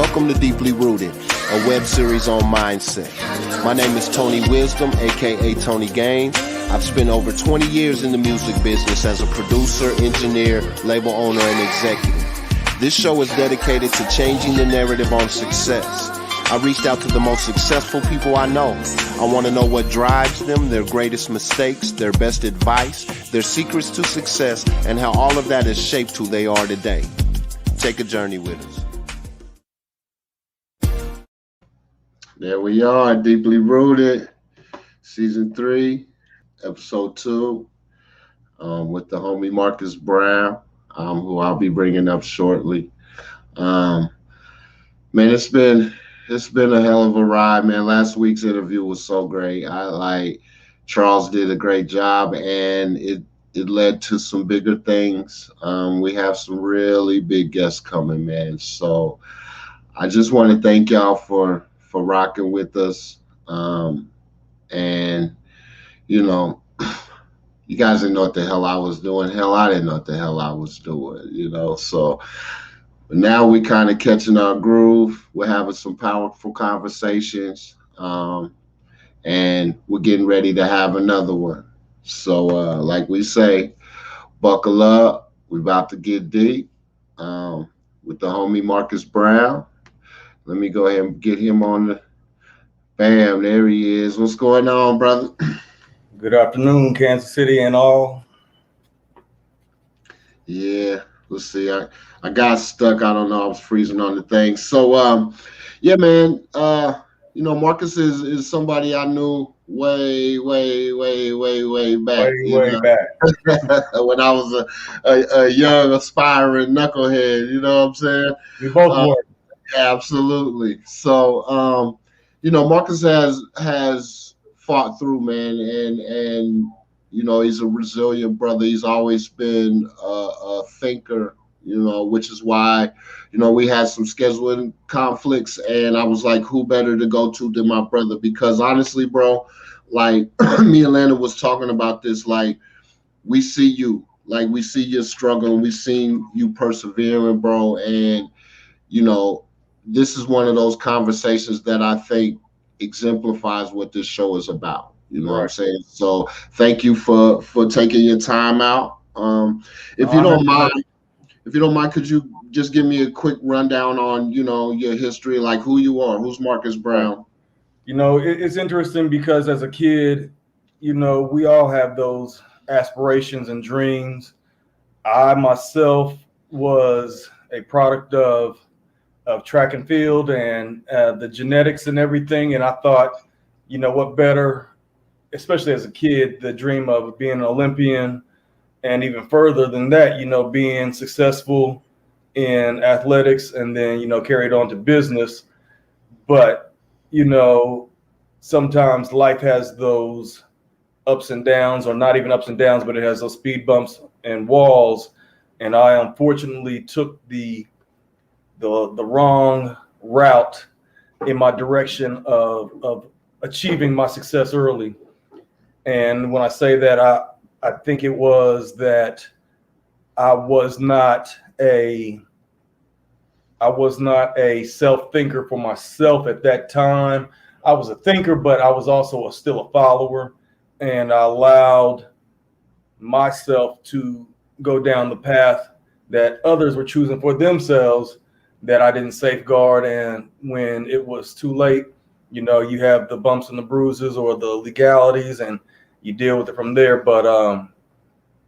Welcome to Deeply Rooted, a web series on mindset. My name is Tony Wisdom, aka Tony Gaines. I've spent over 20 years in the music business as a producer, engineer, label owner, and executive. This show is dedicated to changing the narrative on success. I reached out to the most successful people I know. I want to know what drives them, their greatest mistakes, their best advice, their secrets to success, and how all of that has shaped who they are today. Take a journey with us. There we are, Deeply Rooted, Season 3, Episode 2, with the homie Marques Browne, who I'll be bringing up shortly. Man, it's been a hell of a ride, man. Last week's interview was so great. Charles did a great job, and it led to some bigger things. We have some really big guests coming, man. So I just want to thank y'all for rocking with us. And, you know, you guys didn't know what the hell I was doing. Hell, I didn't know what the hell I was doing, you know. So now we kind of catching our groove. We're having some powerful conversations. And we're getting ready to have another one. So like we say, buckle up. We're about to get deep with the homie Marques Browne. Let me go ahead and get him on the bam. There he is. What's going on, brother? Good afternoon, Kansas City and all. Yeah, let's see. I got stuck. I don't know. I was freezing on the thing. So yeah, man. You know, Marques is somebody I knew way back. Way back. When I was a young aspiring knucklehead, you know what I'm saying? We both were. Absolutely. So, you know, Marques has fought through, man, and you know, he's a resilient brother. He's always been a thinker, you know, which is why, you know, we had some scheduling conflicts, and I was like, who better to go to than my brother? Because honestly, bro, like me and Lana was talking about this, like we see you, like we see you struggling, we seen you persevering, bro, and you know, this is one of those conversations that I think exemplifies what this show is about. You know what I'm saying? So thank you for taking your time out. If you don't mind, could you just give me a quick rundown on, you know, your history, like who you are, who's Marques Browne? You know, it's interesting because as a kid, you know, we all have those aspirations and dreams. I myself was a product of track and field and the genetics and everything. And I thought, you know, what better, especially as a kid, the dream of being an Olympian, and even further than that, you know, being successful in athletics and then, you know, carried on to business. But, you know, sometimes life has those ups and downs, or not even ups and downs, but it has those speed bumps and walls. And I unfortunately took the wrong route in my direction of achieving my success early. And when I say that, I think it was that I was not a self-thinker for myself at that time. I was a thinker, but I was also still a follower, and I allowed myself to go down the path that others were choosing for themselves that I didn't safeguard. And when it was too late, you know, you have the bumps and the bruises or the legalities, and you deal with it from there. But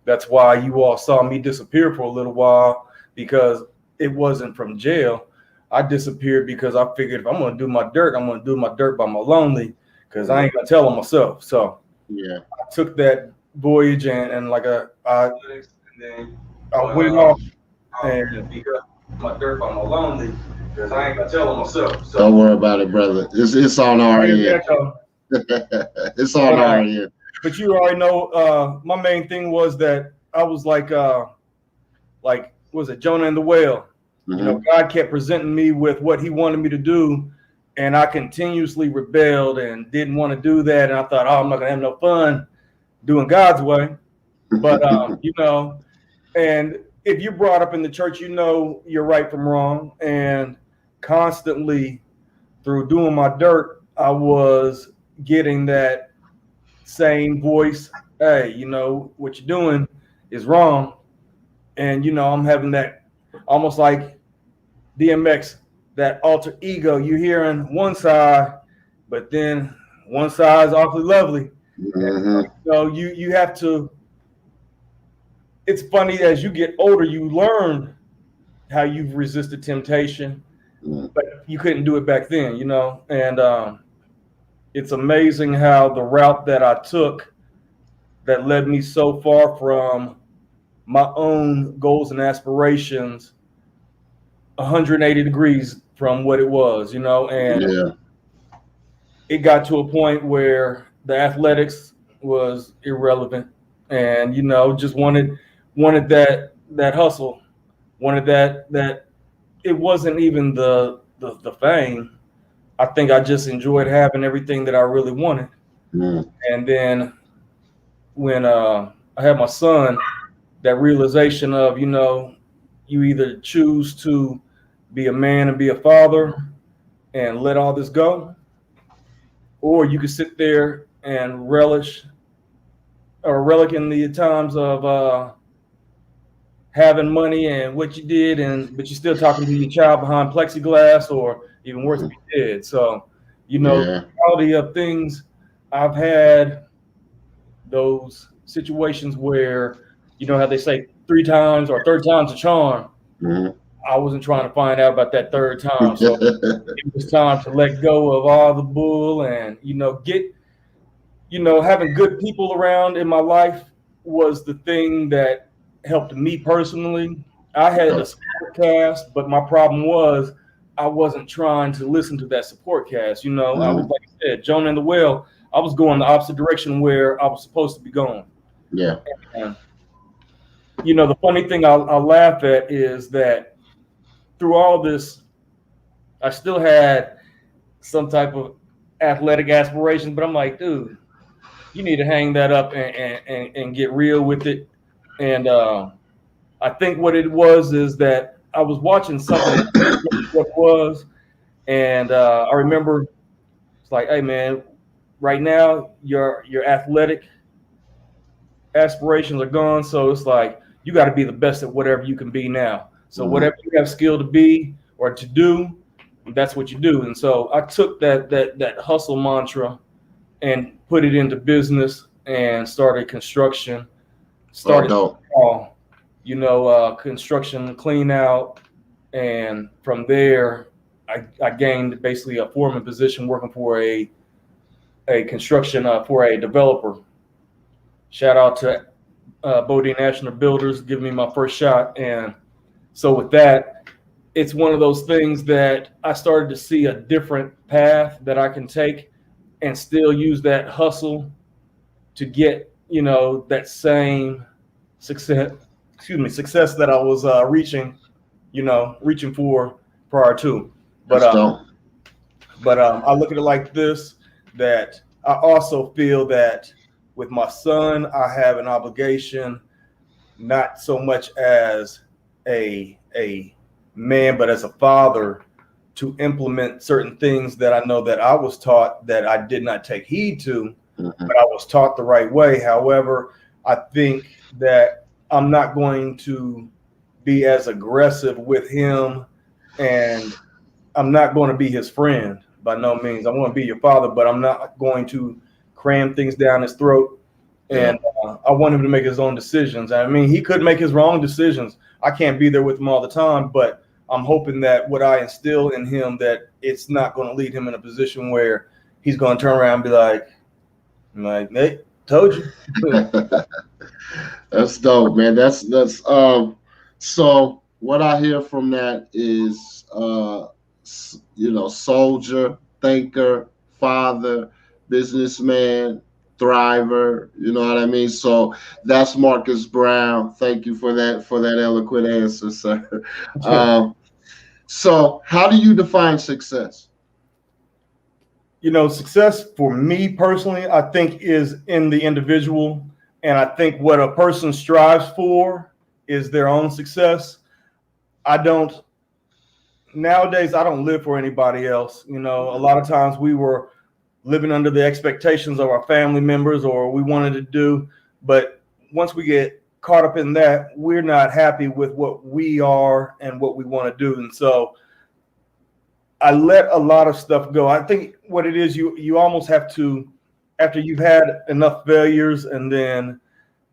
that's why you all saw me disappear for a little while, because it wasn't from jail. I disappeared because I figured if I'm going to do my dirt, I'm going to do my dirt by my lonely, because I ain't going to tell on myself. So yeah, I took that voyage and like I went off and because my dirt by my lonely, because I ain't going to tell on myself. So don't worry about it, brother. It's on our end. It's on our end. But you already know, my main thing was that I was like was it Jonah and the whale? Mm-hmm. You know, God kept presenting me with what he wanted me to do, and I continuously rebelled and didn't want to do that. And I thought, oh, I'm not going to have no fun doing God's way. But, you know, and if you're brought up in the church, you know you're right from wrong. And constantly through doing my dirt, I was getting that same voice. Hey, you know, what you're doing is wrong. And, you know, I'm having that almost like DMX, that alter ego. You're hearing one side, but then one side is awfully lovely. And, so you have to, it's funny, as you get older, you learn how you've resisted temptation, but you couldn't do it back then, you know? And it's amazing how the route that I took that led me so far from my own goals and aspirations 180 degrees from what it was, you know? And it got to a point where the athletics was irrelevant, and, you know, just wanted that hustle, wanted that it wasn't even the fame. I think I just enjoyed having everything that I really wanted. And then when I had my son, that realization of, you know, you either choose to be a man and be a father and let all this go, or you can sit there and relish in the times of having money and what you did, but you're still talking to your child behind plexiglass, or even worse, if you did. So, you know, the reality of things, I've had those situations where, you know how they say 3 times or third time's a charm. I wasn't trying to find out about that third time. So it was time to let go of all the bull and, you know, having good people around in my life was the thing that helped me personally. I had a support cast, but my problem was I wasn't trying to listen to that support cast. You know, I was, like I said, Jonah and the whale. I was going the opposite direction where I was supposed to be going. Yeah. And, you know, the funny thing I laugh at is that through all this, I still had some type of athletic aspirations, but I'm like, dude, you need to hang that up and get real with it. And I think what it was is that I was watching something what it was, and I remember it's like, hey man, right now your athletic aspirations are gone, so it's like you got to be the best at whatever you can be now. So whatever you have skill to be or to do, that's what you do. And so I took that hustle mantra and put it into business and started construction. You know, construction clean out, and from there I gained basically a foreman position working for a construction for a developer. Shout out to Bodie National Builders, giving me my first shot. And so with that, it's one of those things that I started to see a different path that I can take and still use that hustle to get, you know, that same success that I was reaching for prior to. But I look at it like this, that I also feel that with my son, I have an obligation, not so much as a man, but as a father, to implement certain things that I know that I was taught that I did not take heed to, but I was taught the right way. However, I think that I'm not going to be as aggressive with him, and I'm not going to be his friend by no means. I want to be your father, but I'm not going to cram things down his throat. And I want him to make his own decisions. I mean, he could make his wrong decisions. I can't be there with him all the time, but I'm hoping that what I instill in him, that it's not going to lead him in a position where he's going to turn around and be like, hey, told you. That's dope, man. That's so what I hear from that is you know, soldier, thinker, father, businessman, thriver, you know what I mean? So that's Marques Browne. Thank you for that eloquent answer, sir. So how do you define success? You know, success for me personally, I think, is in the individual. And I think what a person strives for is their own success. I don't nowadays I don't live for anybody else. You know, a lot of times we were living under the expectations of our family members or we wanted to do, but once we get caught up in that, we're not happy with what we are and what we want to do. And so I let a lot of stuff go. I think what it is, you almost have to, after you've had enough failures and then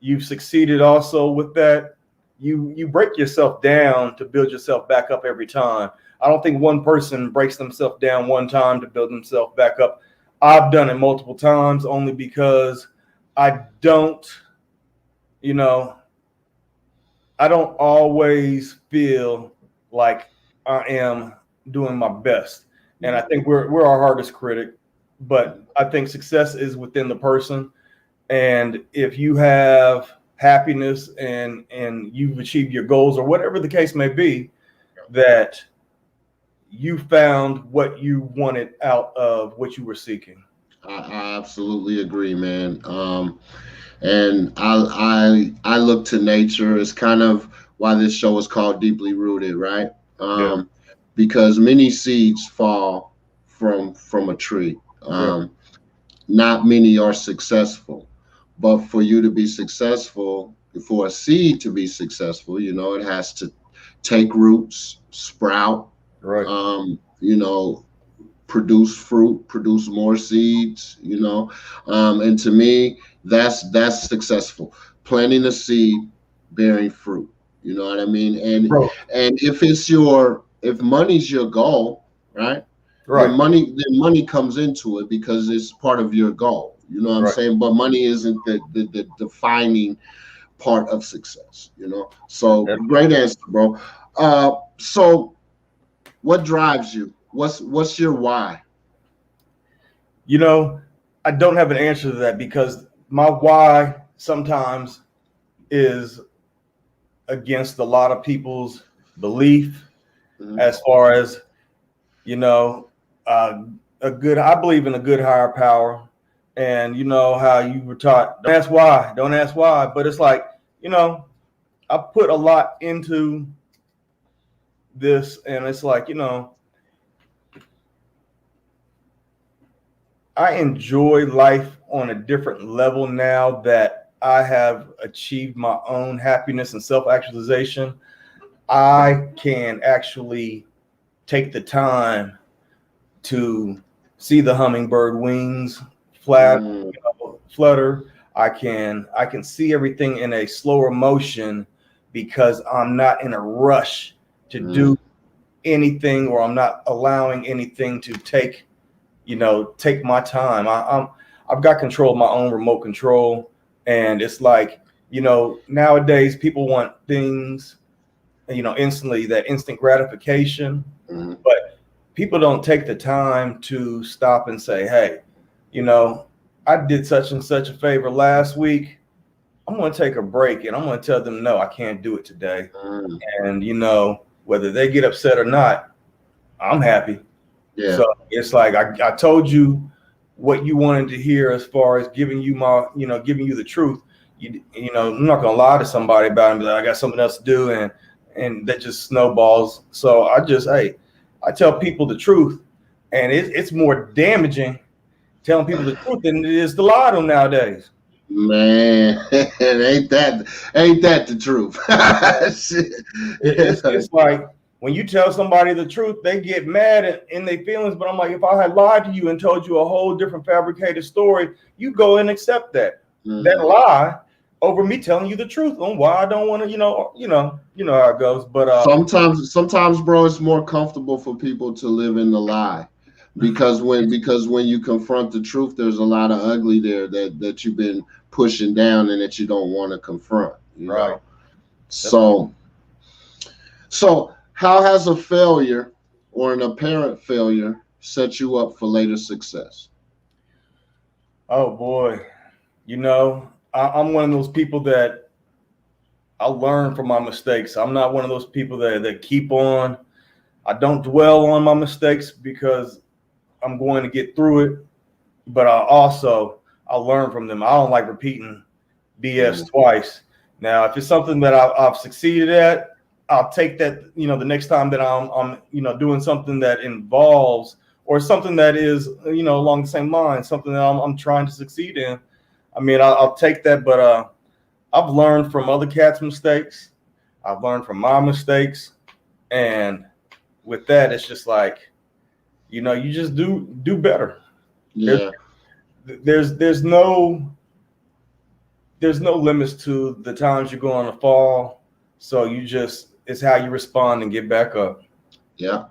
you've succeeded also with that, you break yourself down to build yourself back up every time. I don't think one person breaks themselves down one time to build themselves back up. I've done it multiple times only because I don't, you know, I don't always feel like I am doing my best. And I think we're our hardest critic, but I think success is within the person. And if you have happiness and you've achieved your goals or whatever the case may be, that you found what you wanted out of what you were seeking. I absolutely agree, man. And I look to nature as kind of why this show is called Deeply Rooted, right? Yeah. Because many seeds fall from a tree. Not many are successful, but for you to be successful, for a seed to be successful, you know, it has to take roots, sprout, Right. You know, produce fruit, produce more seeds, you know. And to me, that's successful. Planting a seed, bearing fruit. You know what I mean? Bro. And if money's your goal, right? Right. Then money comes into it because it's part of your goal. You know what I'm Right. saying? But money isn't the defining part of success, you know. So great answer, bro. So what drives you? What's your why? You know, I don't have an answer to that because my why sometimes is against a lot of people's belief as far as, you know, I believe in a good higher power. And you know how you were taught, don't ask why. But it's like, you know, I put a lot into this and it's like, you know, I enjoy life on a different level now that I have achieved my own happiness and self-actualization. I can actually take the time to see the hummingbird wings flutter. I can see everything in a slower motion because I'm not in a rush to do anything, or I'm not allowing anything to take my time. I've got control of my own remote control, and it's like, you know, nowadays people want things, you know, instantly, that instant gratification, but people don't take the time to stop and say, hey, you know, I did such and such a favor last week. I'm going to take a break and I'm going to tell them, no, I can't do it today. And, you know, whether they get upset or not, I'm happy. Yeah. So it's like, I told you what you wanted to hear as far as giving you giving you the truth. You know, I'm not going to lie to somebody about it and be like, I got something else to do. And that just snowballs. So I tell people the truth, and it's more damaging telling people the truth than it is to lie to them nowadays. Man, ain't that the truth? It's like when you tell somebody the truth, they get mad in their feelings. But I'm like, if I had lied to you and told you a whole different fabricated story, you go and accept that lie over me telling you the truth on why I don't want to, you know how it goes. But sometimes, bro, it's more comfortable for people to live in the lie. Because when you confront the truth, there's a lot of ugly there that you've been pushing down and that you don't want to confront. You know? So how has a failure or an apparent failure set you up for later success? Oh boy, you know, I'm one of those people that I learn from my mistakes. I'm not one of those people that keep on. I don't dwell on my mistakes because I'm going to get through it, but I learn from them. I don't like repeating BS twice. Now, if it's something that I've succeeded at, I'll take that, you know, the next time that I'm you know, doing something that involves or something that is, you know, along the same line, something that I'm trying to succeed in. I mean, I'll take that, but I've learned from other cats' mistakes. I've learned from my mistakes, and with that, it's just like, you know, you just do better. Yeah. There's no limits to the times you're going to fall. So it's how you respond and get back up. Yeah.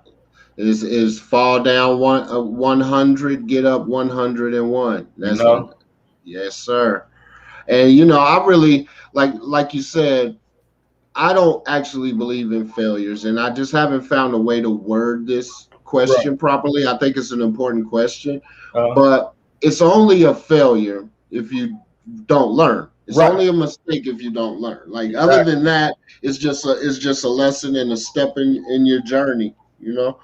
Is fall down 100, get up 101. You know, Yes, sir. And you know, I really like you said, I don't actually believe in failures, and I just haven't found a way to word this right. question properly. I think it's an important question, Uh, but it's only a failure if you don't learn. It's right. only a mistake if you don't learn. Like other Exactly. than that, it's just a lesson and a step in your journey, you know.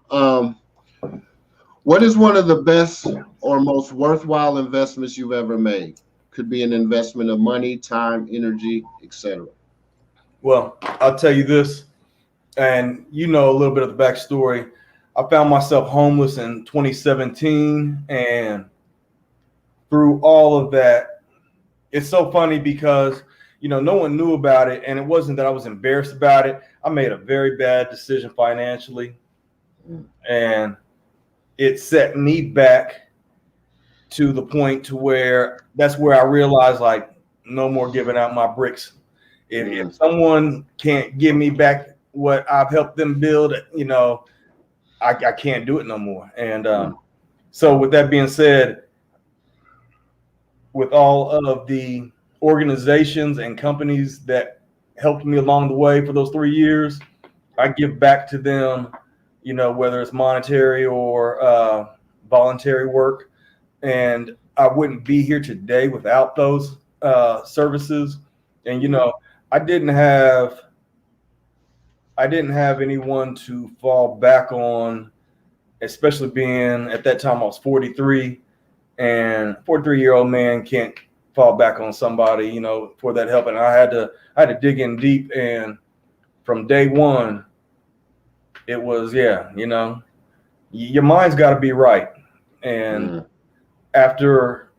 Um, what is one of the best or most worthwhile investments you've ever made? Could be an investment of money, time, energy, etc. Well, I'll tell you this, and you know a little bit of the backstory. I found myself homeless in 2017, and through all of that, it's so funny because, you know, no one knew about it, and it wasn't that I was embarrassed about it. I made a very bad decision financially, and it set me back to the point to where that's where I realized, like, no more giving out my bricks. If someone can't give me back what I've helped them build, you know, I can't do it no more. And so with that being said, with all of the organizations and companies that helped me along the way for those 3 years, I give back to them, you know, whether it's monetary or voluntary work. And I wouldn't be here today without those services. And, you know, I didn't have anyone to fall back on, especially being at that time I was 43, and 43-year-old man can't fall back on somebody, you know, for that help. And I had to dig in deep, and from day one, it was, yeah, you know, your mind's got to be right. And after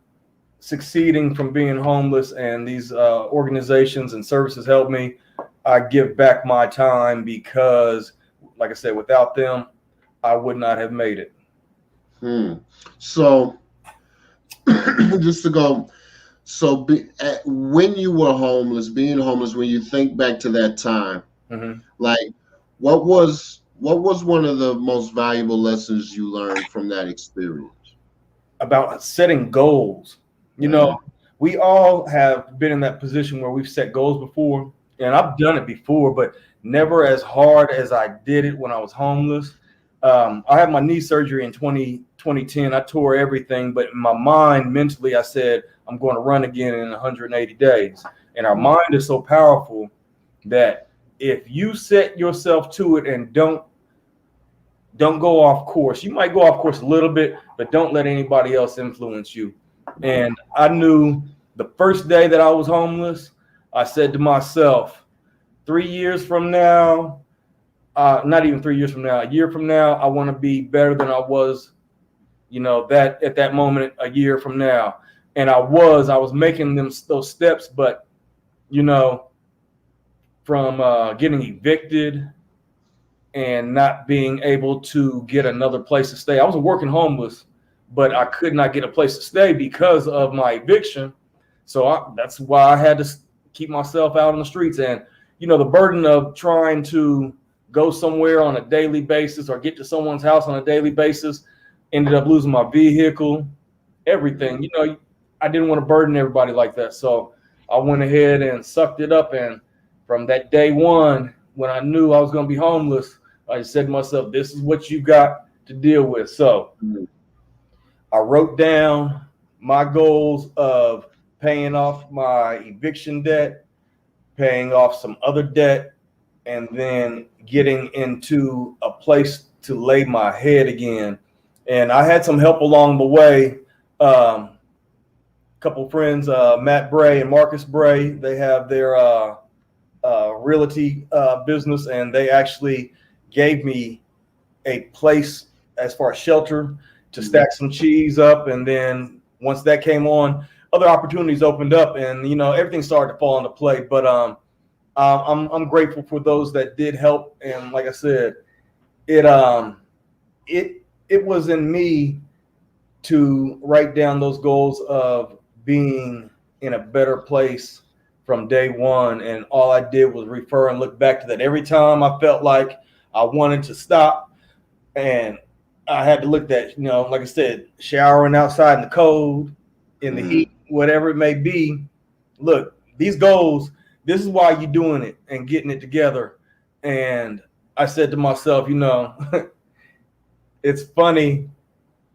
succeeding from being homeless and these organizations and services helped me, I give back my time because, like I said, without them, I would not have made it. So just to go, when you were homeless, being homeless, when you think back to that time, like what was one of the most valuable lessons you learned from that experience? About setting goals. You know, we all have been in that position where we've set goals before, and I've done it before, but never as hard as I did it when I was homeless. I had my knee surgery in 2010. I tore everything, but in my mind, mentally, I said, I'm going to run again in 180 days. And our mind is so powerful that if you set yourself to it and don't go off course, you might go off course a little bit, but don't let anybody else influence you. And I knew the first day that I was homeless, I said to myself, 3 years from now, not even 3 years from now, a year from now, I want to be better than I was, you know, that at that moment, a year from now. And I was making those steps, but, you know, from getting evicted and not being able to get another place to stay. I was working homeless, but I could not get a place to stay because of my eviction. So that's why I had to keep myself out on the streets. And, you know, the burden of trying to go somewhere on a daily basis or get to someone's house on a daily basis, ended up losing my vehicle, everything. You know, I didn't want to burden everybody like that. So I went ahead and sucked it up. And from that day one, when I knew I was going to be homeless, I said to myself, this is what you got to deal with. So I wrote down my goals of paying off my eviction debt, paying off some other debt, and then getting into a place to lay my head again. And I had some help along the way. Couple friends, Matt Bray and Marques Browne, they have their realty business, and they actually gave me a place as far as shelter to stack some cheese up. And then once that came on, other opportunities opened up, and everything started to fall into play. But I'm grateful for those that did help, and like I said, it was in me to write down those goals of being in a better place from day one. And all I did was refer and look back to that. Every time I felt like I wanted to stop and I had to look at, like I said, showering outside in the cold, in the heat, whatever it may be. Look, these goals, this is why you're doing it and getting it together. And I said to myself, it's funny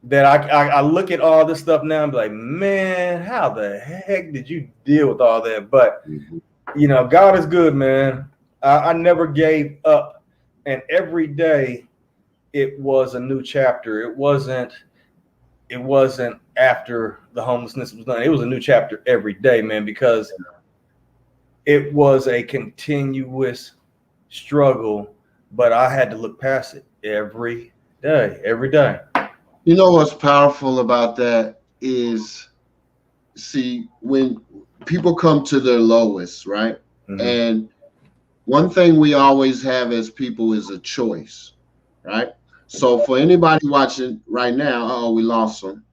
that I look at all this stuff now and be like, man, how the heck did you deal with all that? But, God is good, man. I never gave up. And every day it was a new chapter. It wasn't after the homelessness was done. It was a new chapter every day, man, because it was a continuous struggle, but I had to look past it every day. You know what's powerful about that is, see, when people come to their lowest, right? Mm-hmm. And one thing we always have as people is a choice, right? So for anybody watching right now, we lost him.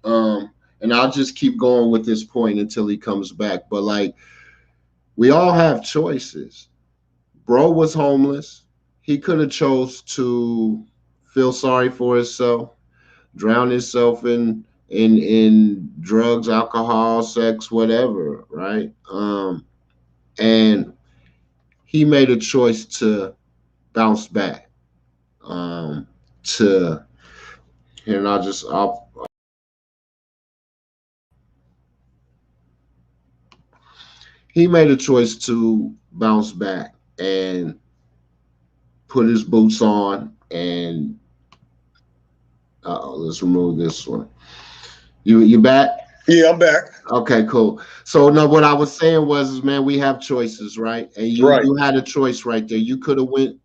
And I'll just keep going with this point until he comes back. But like, we all have choices. Bro was homeless. He could have chose to feel sorry for himself, drown himself in drugs, alcohol, sex, whatever, right? And he made a choice to bounce back. He made a choice to bounce back and put his boots on and let's remove this one. You back? Yeah, I'm back. Okay, cool. So no, what I was saying was, man, we have choices, right? And you had a choice right there. You could have went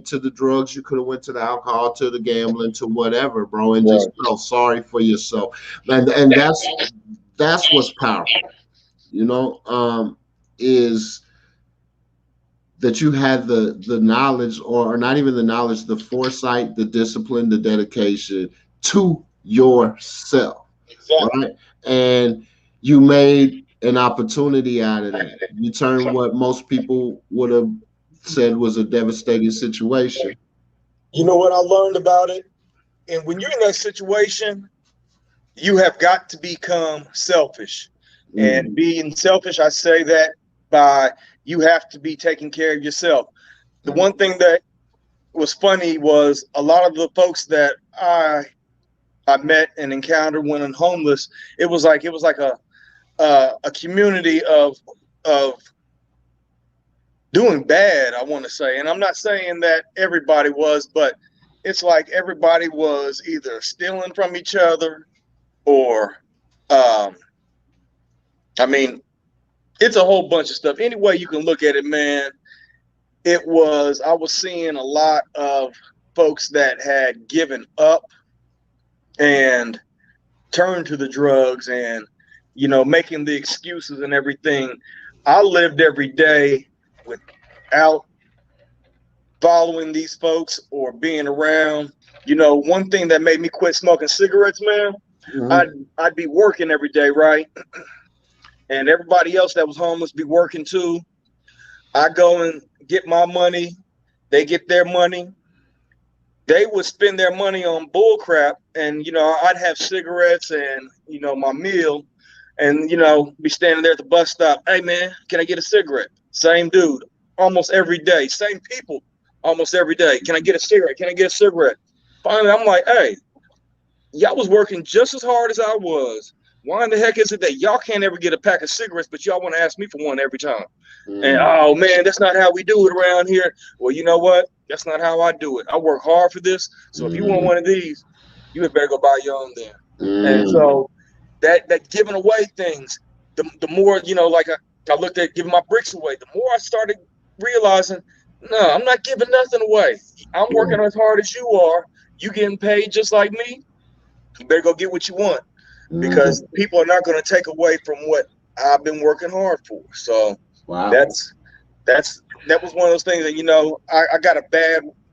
to the drugs, you could have went to the alcohol, to the gambling, to whatever, bro, and just felt sorry for yourself. And that's what's powerful, is that you had the knowledge, or not even the knowledge, the foresight, the discipline, the dedication to yourself. Exactly. Right? And you made an opportunity out of that. You turned what most people would have said was a devastating situation. You know what I learned about it? And when you're in that situation, you have got to become selfish. And being selfish, I say that by you have to be taking care of yourself. The one thing that was funny was a lot of the folks that I met and encountered when I'm homeless, it was like a community of doing bad, I want to say. And I'm not saying that everybody was, but it's like everybody was either stealing from each other or it's a whole bunch of stuff. Any way you can look at it, man, I was seeing a lot of folks that had given up and turned to the drugs and, making the excuses and everything. I lived every day without following these folks or being around. One thing that made me quit smoking cigarettes, man, I'd be working every day, right? And everybody else that was homeless be working too. I go and get my money. They get their money. They would spend their money on bull crap. And, I'd have cigarettes and, my meal and, be standing there at the bus stop. Hey, man, can I get a cigarette? Same dude almost every day. Same people almost every day. Can I get a cigarette? Can I get a cigarette? Finally, I'm like, hey, y'all was working just as hard as I was. Why in the heck is it that y'all can't ever get a pack of cigarettes, but y'all want to ask me for one every time? And, oh, man, that's not how we do it around here. Well, you know what? That's not how I do it. I work hard for this. So if you want one of these, you had better go buy your own then. And so that giving away things, the more, like I looked at giving my bricks away, the more I started realizing, no, I'm not giving nothing away. I'm working as hard as you are. You getting paid just like me. You better go get what you want, because people are not going to take away from what I've been working hard for. So Wow. that was one of those things that, you know, I got a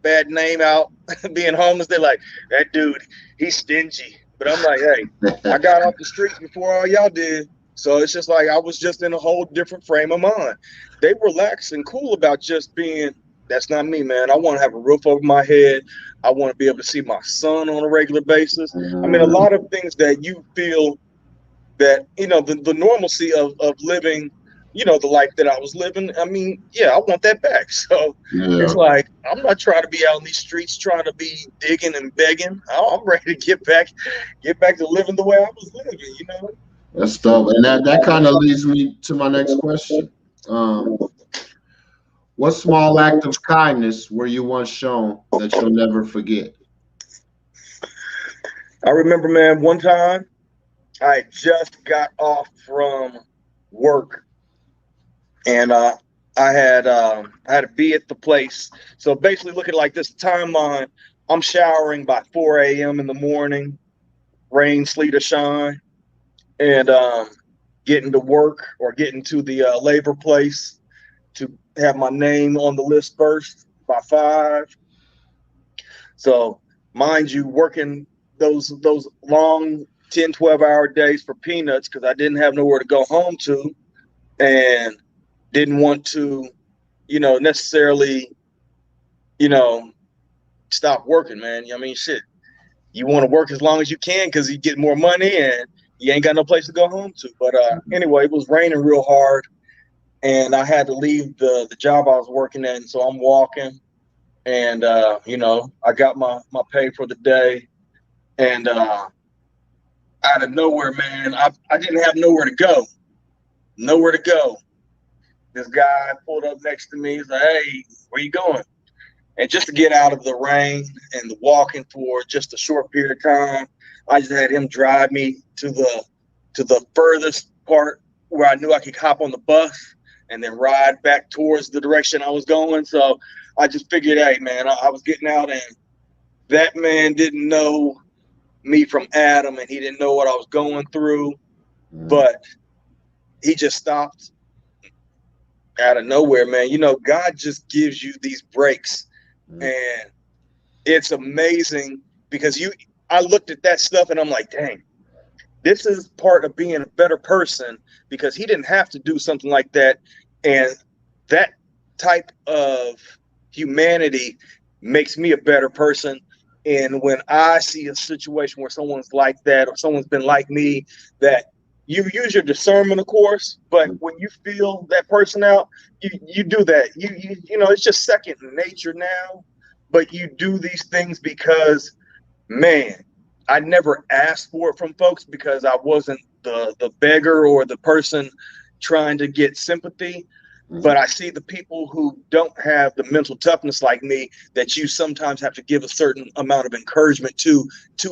bad name out being homeless. They're like, that dude, he's stingy. But I'm like, hey, I got off the streets before all y'all did. So it's just like I was just in a whole different frame of mind. They relaxed and cool about just being, that's not me, man. I want to have a roof over my head. I want to be able to see my son on a regular basis. I mean, a lot of things that you feel that, you know, the normalcy of living, you know, the life that I was living. I mean, yeah, I want that back. So it's like, I'm not trying to be out in these streets trying to be digging and begging. I'm ready to get back to living the way I was living, you know. That's dope. And that kind of leads me to my next question. What small act of kindness were you once shown that you'll never forget? I remember, man, one time I just got off from work, and I had to be at the place. So basically, look at like this timeline. I'm showering by 4 a.m. in the morning, rain, sleet, or shine, and getting to work or getting to the labor place to have my name on the list first by 5. So, mind you, working those long 10, 12-hour days for peanuts because I didn't have nowhere to go home to, and didn't want to, you know, necessarily, you know, stop working, man. I mean, shit, you want to work as long as you can because you get more money and you ain't got no place to go home to. But anyway, it was raining real hard, and I had to leave the job I was working in. So I'm walking, and you know, I got my pay for the day, and out of nowhere, man, I didn't have nowhere to go. Nowhere to go. This guy pulled up next to me. He's like, "Hey, where you going?" And just to get out of the rain and the walking for just a short period of time, I just had him drive me to the furthest part where I knew I could hop on the bus and then ride back towards the direction I was going. So I just figured, hey, man, I was getting out, and that man didn't know me from Adam, and he didn't know what I was going through, but he just stopped out of nowhere, man. You know, God just gives you these breaks, and it's amazing because I looked at that stuff and I'm like, dang, this is part of being a better person, because he didn't have to do something like that. And that type of humanity makes me a better person. And when I see a situation where someone's like that, or someone's been like me, that you use your discernment, of course, but when you feel that person out, you do that. You know, it's just second nature now, but you do these things because, man, I never asked for it from folks because I wasn't the beggar or the person trying to get sympathy. But I see the people who don't have the mental toughness like me, that you sometimes have to give a certain amount of encouragement to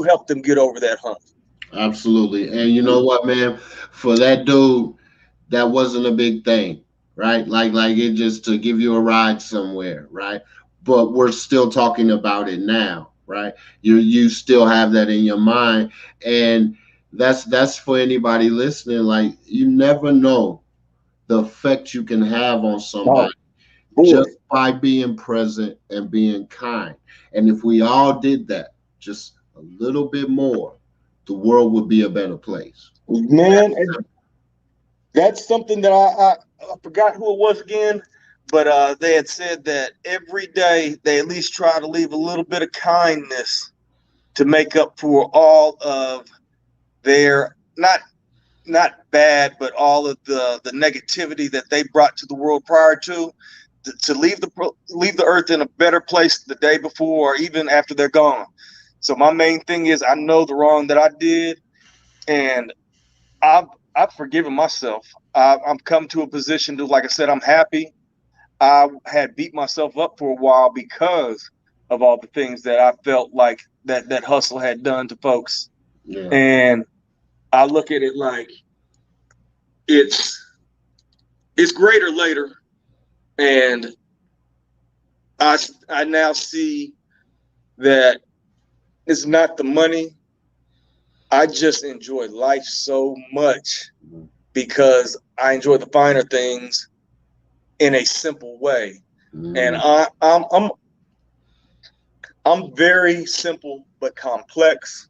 help them get over that hump. Absolutely. And you know what, man? For that dude, that wasn't a big thing, right? Like it just to give you a ride somewhere, right? But we're still talking about it now, right? You still have that in your mind. And that's for anybody listening. Like, you never know the effect you can have on somebody just by being present and being kind. And if we all did that just a little bit more, the world would be a better place. Man, that's something that I forgot who it was again, but they had said that every day they at least try to leave a little bit of kindness to make up for all of their not bad, but all of the negativity that they brought to the world prior to leave the earth in a better place the day before, or even after they're gone. So my main thing is, I know the wrong that I did, and I've forgiven myself. I've come to a position to, like I said, I'm happy. I had beat myself up for a while because of all the things that I felt like that hustle had done to folks. Yeah. And I look at it like it's greater later. And I now see that it's not the money. I just enjoy life so much because I enjoy the finer things in a simple way. And I'm very simple but complex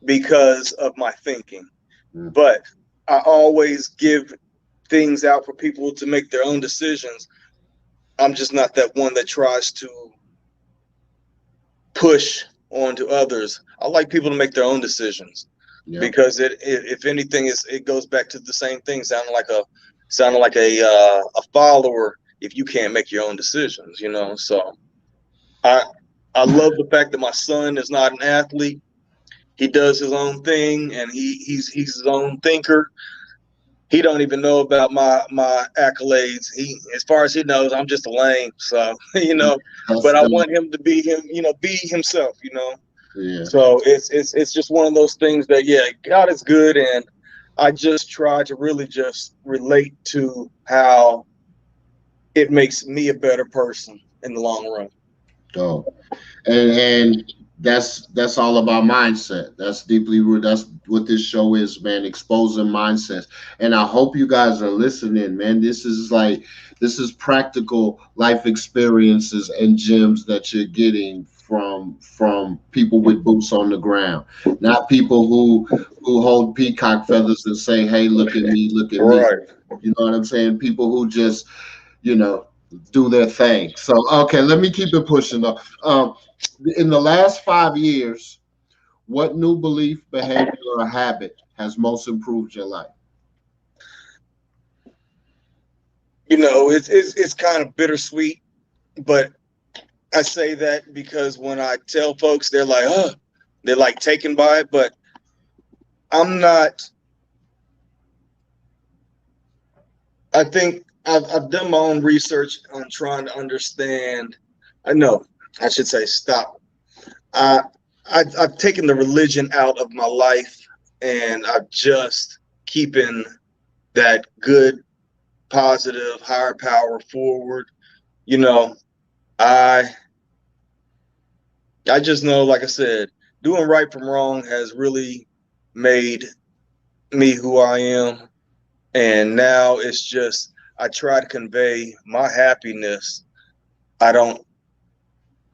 because of my thinking. But I always give things out for people to make their own decisions. I'm just not that one that tries to push onto others. I like people to make their own decisions because if anything, it goes back to the same thing, sounding like a follower if you can't make your own decisions, you know. So I love the fact that my son is not an athlete. He does his own thing, and he's his own thinker. He don't even know about my accolades. As far as he knows, I'm just a lame. So, you know, but I want him to be him, you know, be himself, you know. Yeah. So it's just one of those things that, yeah, God is good, and I just try to really just relate to how it makes me a better person in the long run. Oh, and that's all about mindset. That's deeply rooted. That's what this show is, man, exposing mindsets. And I hope you guys are listening, man. This is practical life experiences and gems that you're getting from people with boots on the ground, not people who hold peacock feathers and say, hey, look at me, look at me. You know what I'm saying? People who just, you know, do their thing. So, okay, let me keep it pushing though. In the last 5 years, what new belief, behavior, or habit has most improved your life? You know, it's kind of bittersweet, but I say that because when I tell folks, they're like taken by it, but I'm not. I think I've done my own research on trying to understand. I should say stop. I've taken the religion out of my life, and I'm just keeping that good, positive, higher power forward. You know, I just know, like I said, doing right from wrong has really made me who I am. And now it's just, I try to convey my happiness. I don't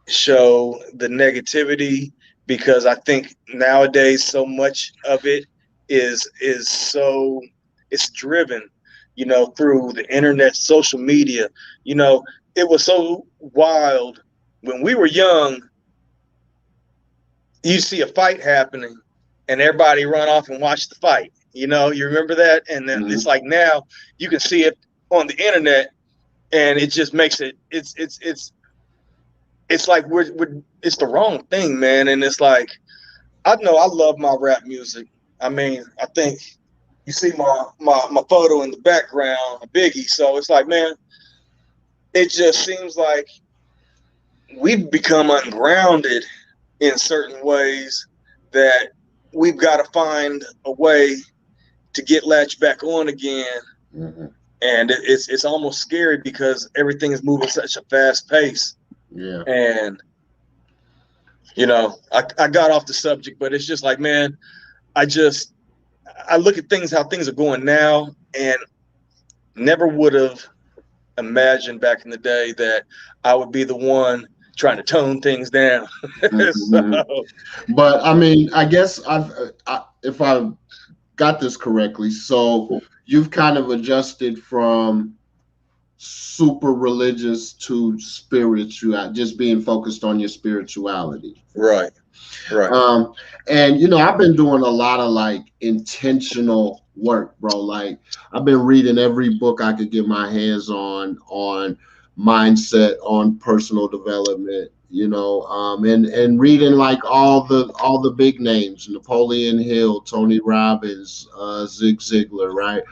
show the negativity because I think nowadays so much of it is so, it's driven, you know, through the internet, social media. You know, it was so wild when we were young. You see a fight happening and everybody run off and watch the fight. You know, you remember that? And then it's like now you can see it on the internet, and it just makes it it's like it's the wrong thing, man. And it's like, I know I love my rap music. I mean, I think you see my photo in the background, Biggie. So it's like, man, it just seems like we've become ungrounded in certain ways that we've got to find a way to get latched back on again. And it's almost scary because everything is moving such a fast pace. Yeah. And you know, I got off the subject, but it's just like, man, I look at how things are going now, and never would have imagined back in the day that I would be the one trying to tone things down. So, but I mean, I guess if I got this correctly, so you've kind of adjusted from super religious to spiritual, just being focused on your spirituality. Right. And you know, I've been doing a lot of like intentional work, bro. Like I've been reading every book I could get my hands on mindset, on personal development, you know, and reading like all the big names, Napoleon Hill, Tony Robbins, Zig Ziglar, right?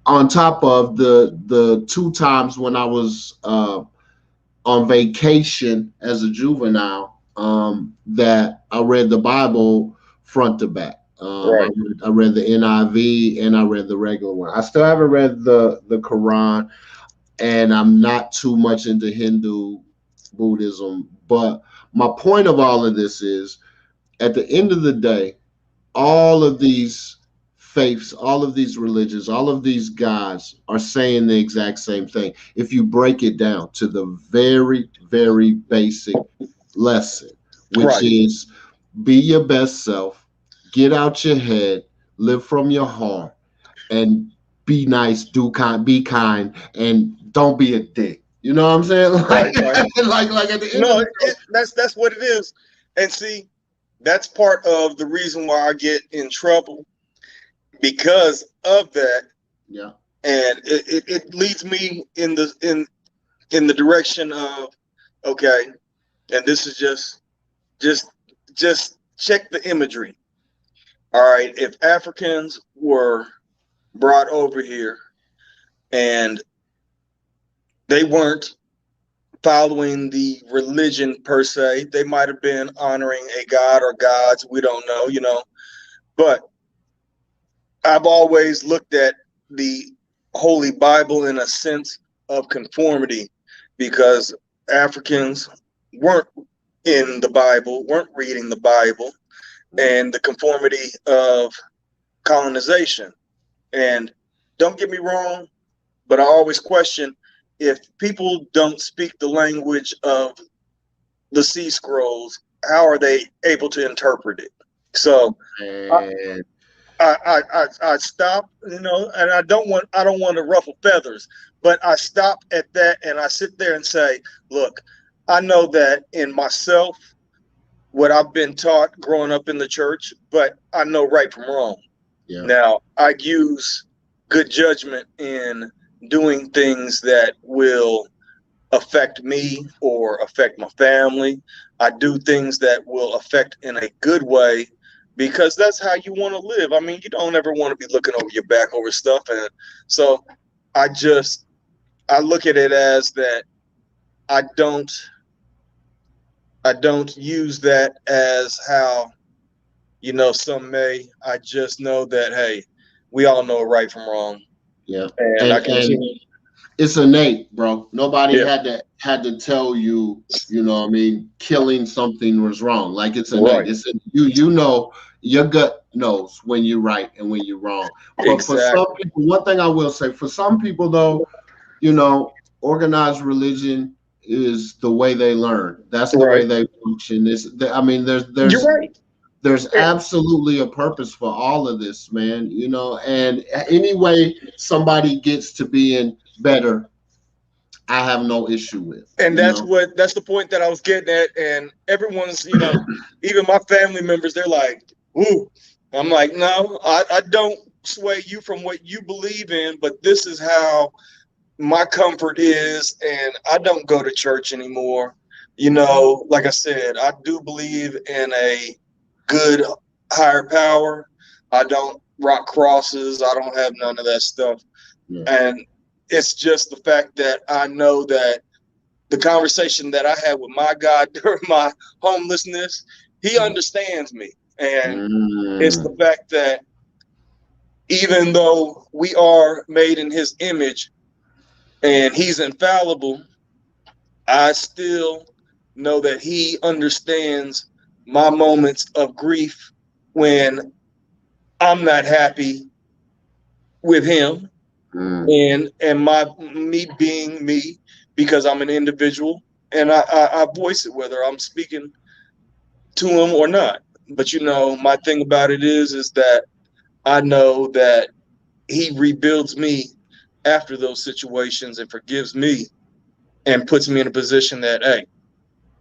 On top of the 2 times when I was on vacation as a juvenile, that I read the Bible front to back. Right. I read the NIV and I read the regular one. I still haven't read the Quran. and I'm not too much into Hindu Buddhism. But my point of all of this is, at the end of the day, all of these faiths, all of these religions, all of these gods are saying the exact same thing. If you break it down to the very, very basic lesson, which is be your best self, get out your head, live from your heart, and be nice, be kind, and don't be a dick. You know what I'm saying? Like, like at the end of the day, that's what it is. And see, that's part of the reason why I get in trouble, because of that. Yeah. And it leads me in the direction of, okay, and this is just check the imagery. All right, if Africans were brought over here and they weren't following the religion per se, they might have been honoring a god or gods, we don't know, but I've always looked at the Holy Bible in a sense of conformity, because Africans weren't in the Bible, weren't reading the Bible, and the conformity of colonization. And don't get me wrong, but I always question, if people don't speak the language of the sea scrolls, how are they able to interpret it? So I stop, and I don't want to ruffle feathers, but I stop at that and I sit there and say, look, I know that in myself, what I've been taught growing up in the church, but I know right from wrong. Yeah. Now, I use good judgment in doing things that will affect me or affect my family. I do things that will affect in a good way, because that's how you want to live. I mean, you don't ever want to be looking over your back over stuff. And so I look at it as that I don't use that as how, some may. I just know that, hey, we all know right from wrong. Yeah. And I continue. And it's innate, bro. Nobody had to tell you, killing something was wrong. Like, it's innate. Right. It's your gut knows when you're right and when you're wrong. But for some people, one thing I will say, for some people though, organized religion is the way they learn. That's the way they function. There's absolutely a purpose for all of this, man. And any way somebody gets to being better, I have no issue with. And that's the point that I was getting at. And everyone's, even my family members, they're like, ooh. I'm like, no, I don't sway you from what you believe in, but this is how my comfort is, and I don't go to church anymore. Like I said, I do believe in a good higher power. I don't rock crosses. I don't have none of that stuff. Yeah. And it's just the fact that I know that the conversation that I had with my God during my homelessness, he understands me. And it's the fact that even though we are made in his image and he's infallible, I still know that he understands my moments of grief when I'm not happy with him, and me being me, because I'm an individual, and I voice it whether I'm speaking to him or not. But my thing about it is that I know that he rebuilds me after those situations and forgives me and puts me in a position that, hey,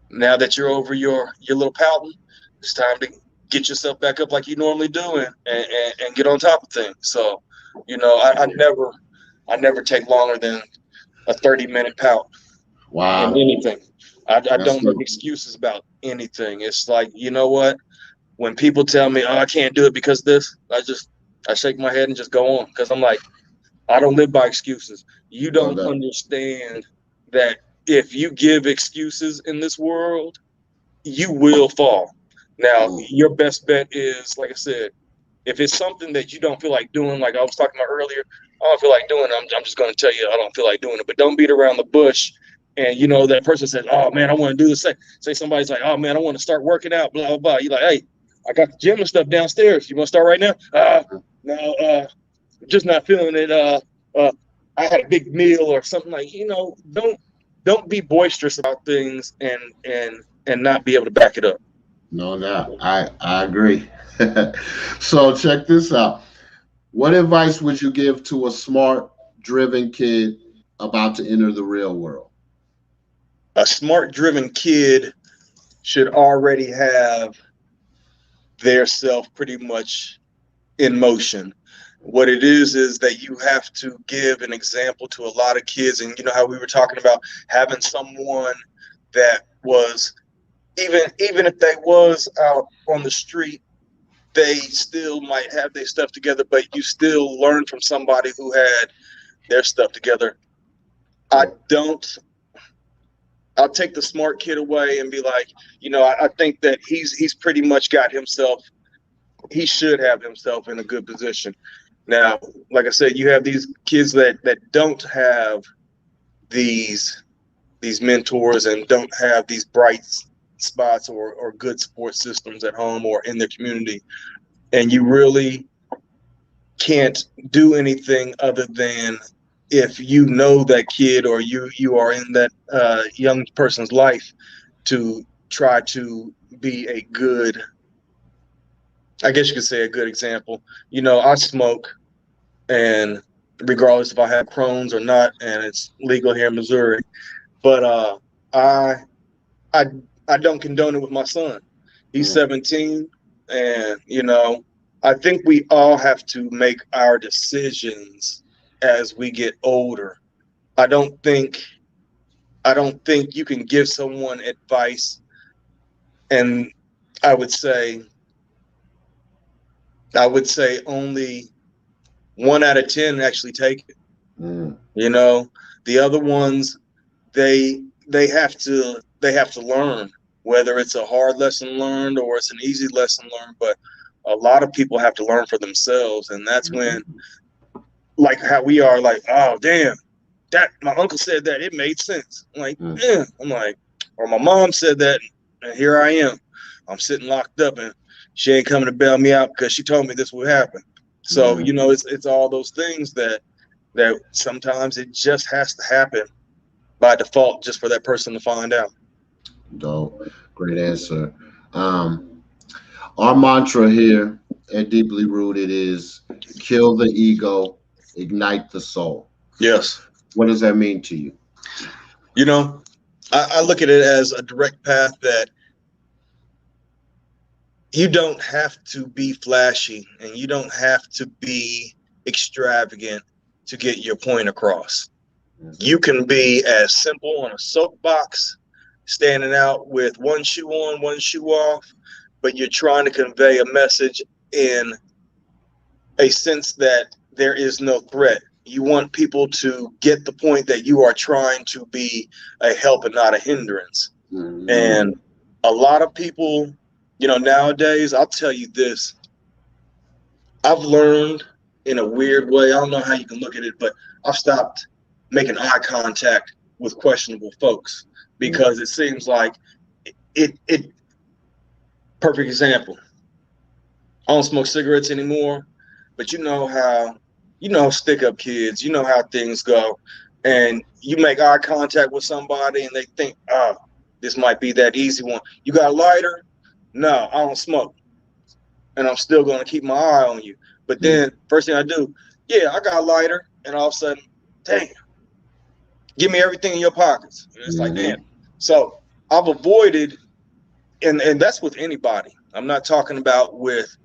now that you're over your little pouting, it's time to get yourself back up like you normally do and get on top of things. So, I never take longer than a 30-minute pout. Wow. In anything. I don't make excuses about anything. It's like, you know what? When people tell me, oh, I can't do it because this, I shake my head and just go on, because I'm like, I don't live by excuses. You don't understand that if you give excuses in this world, you will fall. Now, your best bet is, like I said, if it's something that you don't feel like doing, like I was talking about earlier, I don't feel like doing it. I'm just going to tell you I don't feel like doing it. But don't beat around the bush. And, you know, that person says, oh, man, I want to do this. Say somebody's like, oh, man, I want to start working out, blah, blah, blah. You're like, hey, I got the gym and stuff downstairs. You want to start right now? No, just not feeling it. I had a big meal or something. Like, you know, don't be boisterous about things and not be able to back it up. No doubt. I agree. So check this out. What advice would you give to a smart, driven kid about to enter the real world? A smart, driven kid should already have their self pretty much in motion. What it is that you have to give an example to a lot of kids. And you know how we were talking about having someone that was, even if they was out on the street, they still might have their stuff together, but you still learn from somebody who had their stuff together. I'll take the smart kid away and be like, you know, I think that he's pretty much got himself. He should have himself in a good position. Now, like I said, you have these kids that don't have these mentors and don't have these bright spots or good support systems at home or in their community. And you really can't do anything other than, if you know that kid or you are in that young person's life, to try to be a good, I guess you could say, a good example. You know, I smoke, and regardless if I have Crohn's or not, and it's legal here in Missouri, but I don't condone it with my son. He's 17, and you know, I think we all have to make our decisions as we get older. I don't think you can give someone advice, and I would say only 1 out of 10 actually take it. You know, the other ones, they have to learn, whether it's a hard lesson learned or it's an easy lesson learned. But a lot of people have to learn for themselves, and that's when, like how we are, like, oh damn, that my uncle said that, it made sense. I'm like, yeah. I'm like, or my mom said that, and here I am. I'm sitting locked up, and she ain't coming to bail me out because she told me this would happen. So you know, it's all those things that sometimes it just has to happen by default, just for that person to find out. Dope. Great answer. Our mantra here at Deeply Rooted is kill the ego, ignite the soul. Yes. What does that mean to you? You know, I look at it as a direct path that you don't have to be flashy and you don't have to be extravagant to get your point across. You can be as simple on a soapbox, standing out with one shoe on, one shoe off, but you're trying to convey a message in a sense that there is no threat. You want people to get the point that you are trying to be a help and not a hindrance. And a lot of people, you know, nowadays, I'll tell you this, I've learned in a weird way, I don't know how you can look at it, but I've stopped making eye contact with questionable folks, because it seems like it perfect example. I don't smoke cigarettes anymore, but you know stick up kids, you know how things go, and you make eye contact with somebody and they think, oh, this might be that easy one. You got a lighter? No, I don't smoke, and I'm still going to keep my eye on you. But then first thing I do, yeah, I got a lighter, and all of a sudden, damn, give me everything in your pockets. And it's like, damn. So I've avoided, and that's with anybody. I'm not talking about with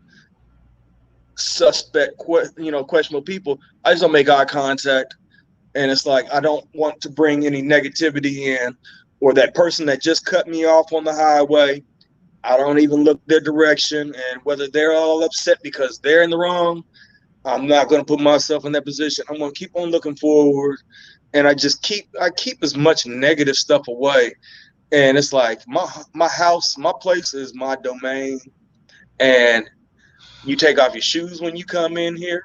suspect, questionable people. I just don't make eye contact, and it's like I don't want to bring any negativity in, or that person that just cut me off on the highway, I don't even look their direction, and whether they're all upset because they're in the wrong, I'm not going to put myself in that position. I'm going to keep on looking forward, and I keep as much negative stuff away. And it's like my house, my place is my domain, and you take off your shoes when you come in here.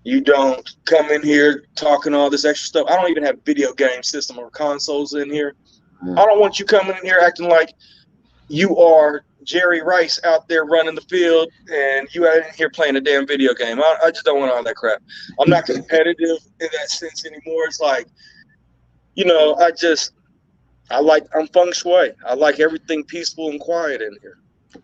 You don't come in here talking all this extra stuff. I don't even have video game system or consoles in here. I don't want you coming in here acting like you are Jerry Rice out there running the field and you out in here playing a damn video game. I just don't want all that crap. I'm not competitive in that sense anymore. It's like, you know, I'm feng shui. I like everything peaceful and quiet in here.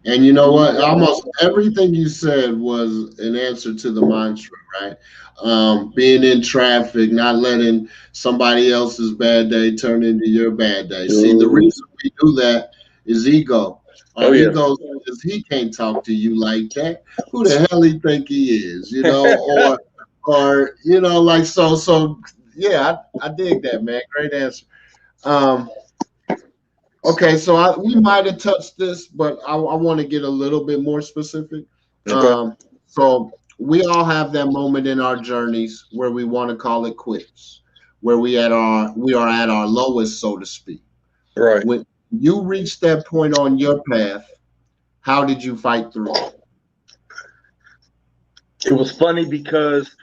And you know what? Almost everything you said was an answer to the mantra, right? Being in traffic, not letting somebody else's bad day turn into your bad day. See, the reason we do that is ego. Our ego says he can't talk to you like that. Who the hell he think he is? You know, or you know, like so. Yeah, I dig that, man. Great answer. Okay, so we might have touched this, but I want to get a little bit more specific. Okay. So we all have that moment in our journeys where we want to call it quits, where we are at our lowest, so to speak. Right. When you reached that point on your path, how did you fight through it? It was funny because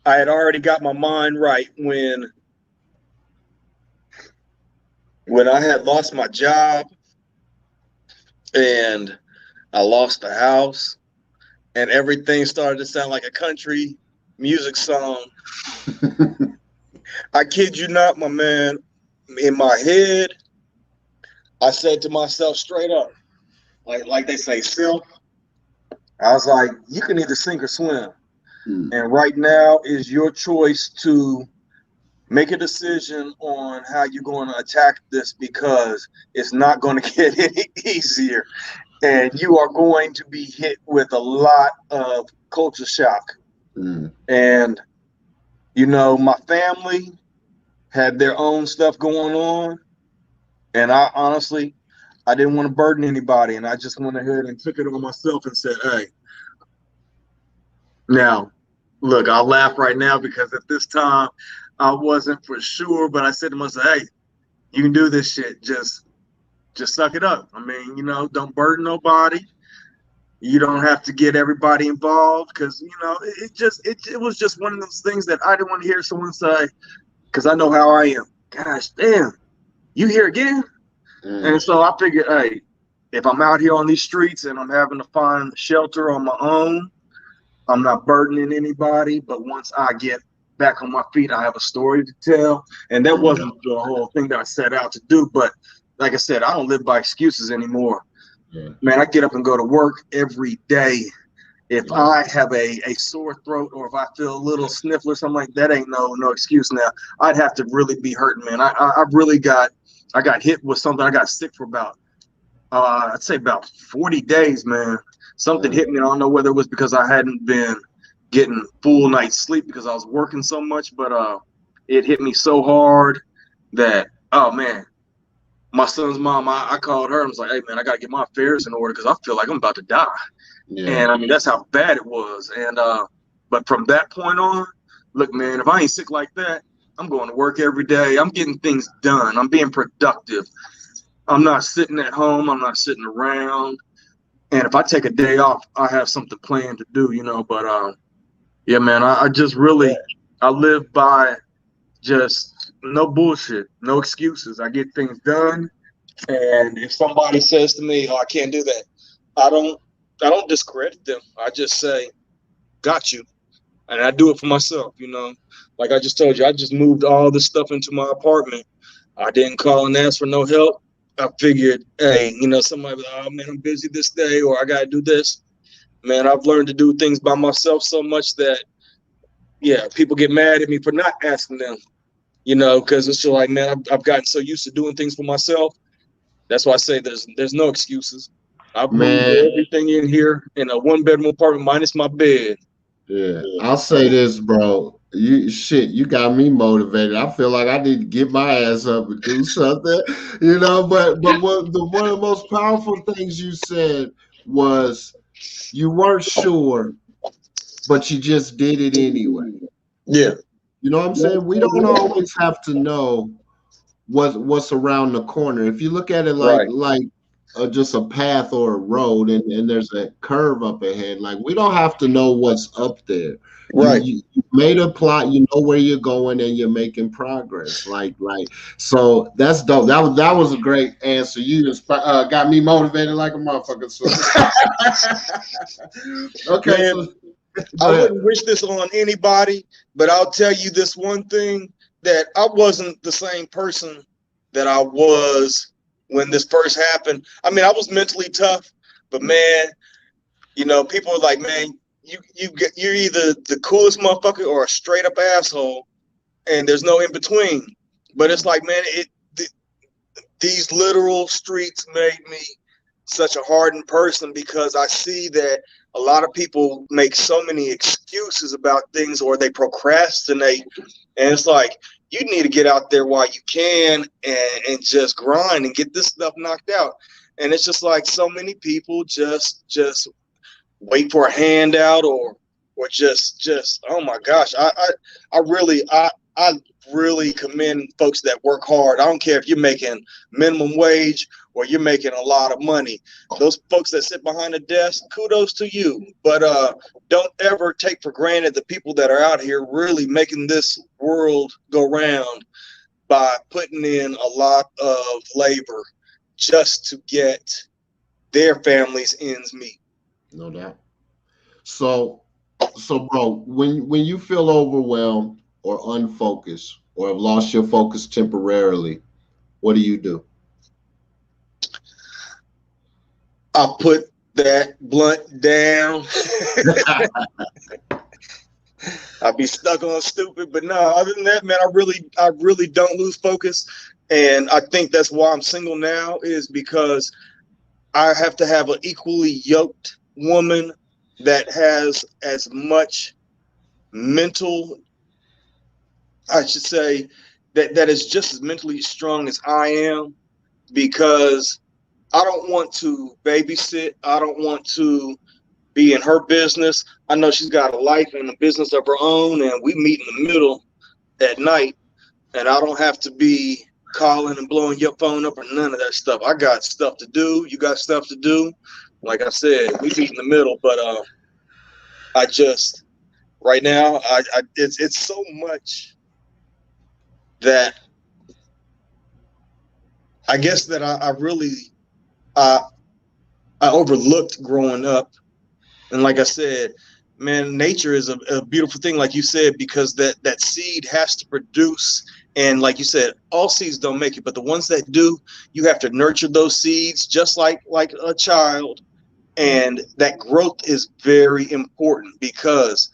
I had already got my mind right when I had lost my job and I lost the house and everything started to sound like a country music song. I kid you not, my man, in my head, I said to myself straight up, like they say, self, I was like, you can either sink or swim. And right now is your choice to make a decision on how you're going to attack this because it's not going to get any easier. And you are going to be hit with a lot of culture shock. And, you know, my family had their own stuff going on. And I honestly, I didn't want to burden anybody. And I just went ahead and took it on myself and said, hey, now, look, I'll laugh right now because at this time, I wasn't for sure, but I said to myself, hey, you can do this shit. Just suck it up. I mean, you know, don't burden nobody. You don't have to get everybody involved because, you know, it was just one of those things that I didn't want to hear someone say because I know how I am. Gosh, damn, you here again? And so I figured, hey, if I'm out here on these streets and I'm having to find shelter on my own, I'm not burdening anybody. But once I get back on my feet, I have a story to tell. And that wasn't the whole thing that I set out to do. But like I said, I don't live by excuses anymore. Man, I get up and go to work every day. If I have a sore throat or if I feel a little sniffle or something like that, ain't no excuse now. I'd have to really be hurting, man. I got hit with something. I got sick for about, I'd say about 40 days, man. Something hit me. I don't know whether it was because I hadn't been getting full night's sleep because I was working so much, but it hit me so hard that, oh man, my son's mom, I called her and was like, hey man, I gotta get my affairs in order because I feel like I'm about to die. And I mean, that's how bad it was. And but from that point on, look, man, if I ain't sick like that, I'm going to work every day. I'm getting things done. I'm being productive. I'm not sitting at home. I'm not sitting around. And if I take a day off, I have something planned to do, you know. But yeah, man, I just really, I live by just no bullshit, no excuses. I get things done. And if somebody says to me, oh, I can't do that, I don't discredit them. I just say, got you. And I do it for myself, you know. Like I just told you, I just moved all this stuff into my apartment. I didn't call and ask for no help. I figured, hey, you know, somebody, oh man, I'm busy this day, or I got to do this. Man, I've learned to do things by myself so much that, yeah, people get mad at me for not asking them, you know, because it's just like, man, I've gotten so used to doing things for myself. That's why I say there's no excuses. I've moved everything in here in a 1-bedroom apartment minus my bed. Yeah, I'll say this, bro. You got me motivated. I feel like I need to get my ass up and do something, you know. But one of the most powerful things you said was you weren't sure, but you just did it anyway. Yeah, you know what I'm saying. We don't always have to know what's around the corner. If you look at it like just a path or a road, and there's a curve up ahead. Like, we don't have to know what's up there. Right. You made a plot, you know where you're going, and you're making progress. So that's dope. That was a great answer. You just got me motivated like a motherfucker. So okay, Man, so I wouldn't wish this on anybody, but I'll tell you this one thing, that I wasn't the same person that I was when this first happened. I mean, I was mentally tough, but man, you know, people are like, man, you're either the coolest motherfucker or a straight up asshole, and there's no in between. But it's like, man, these literal streets made me such a hardened person, because I see that a lot of people make so many excuses about things, or they procrastinate, and it's like, you need to get out there while you can, and just grind and get this stuff knocked out. And it's just like, so many people just wait for a handout, or just oh my gosh, I really commend folks that work hard. I don't care if you're making minimum wage or you're making a lot of money. Those folks that sit behind a desk, kudos to you. But don't ever take for granted the people that are out here really making this world go round by putting in a lot of labor just to get their families' ends meet. no doubt. So bro, when you feel overwhelmed or unfocused or have lost your focus temporarily, what do you do? I put that blunt down. I'd be stuck on stupid, but no, other than that, man, I really don't lose focus. And I think that's why I'm single now, is because I have to have an equally yoked woman that has as much mental, I should say, that is just as mentally strong as I am, because I don't want to babysit. I don't want to be in her business. I know she's got a life and a business of her own, and we meet in the middle at night, and I don't have to be calling and blowing your phone up or none of that stuff. I got stuff to do. You got stuff to do. Like I said, we meet in the middle, but I just right now, it's so much that I guess that I really I overlooked growing up. And like I said, man, nature is a beautiful thing, like you said, because that seed has to produce. And like you said, all seeds don't make it, but the ones that do, you have to nurture those seeds just like a child. And that growth is very important, because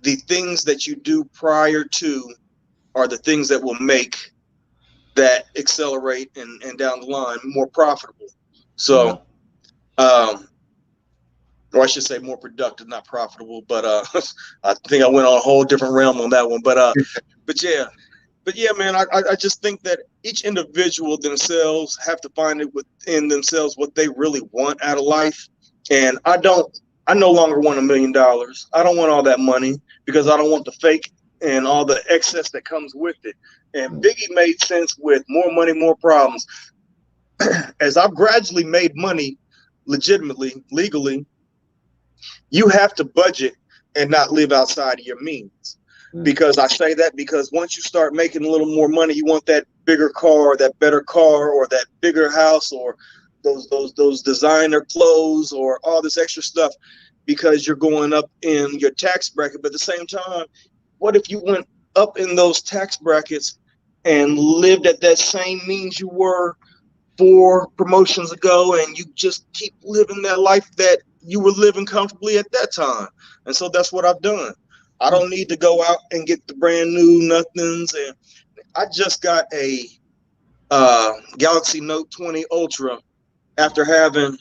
the things that you do prior to are the things that will make that accelerate and down the line more profitable. So, or I should say more productive, not profitable, but I think I went on a whole different realm on that one. But yeah, man, I just think that each individual themselves have to find it within themselves what they really want out of life. And I no longer want $1 million. I don't want all that money, because I don't want the fake and all the excess that comes with it. And Biggie made sense with more money, more problems. As I've gradually made money legitimately, legally, you have to budget and not live outside of your means. Because I say that because once you start making a little more money, you want that bigger car, that better car, or that bigger house, or those designer clothes, or all this extra stuff, because you're going up in your tax bracket. But at the same time, what if you went up in those tax brackets and lived at that same means you were 4 promotions ago, and you just keep living that life that you were living comfortably at that time? And so that's what I've done. I don't need to go out and get the brand new nothings. And I just got a Galaxy Note 20 Ultra after having,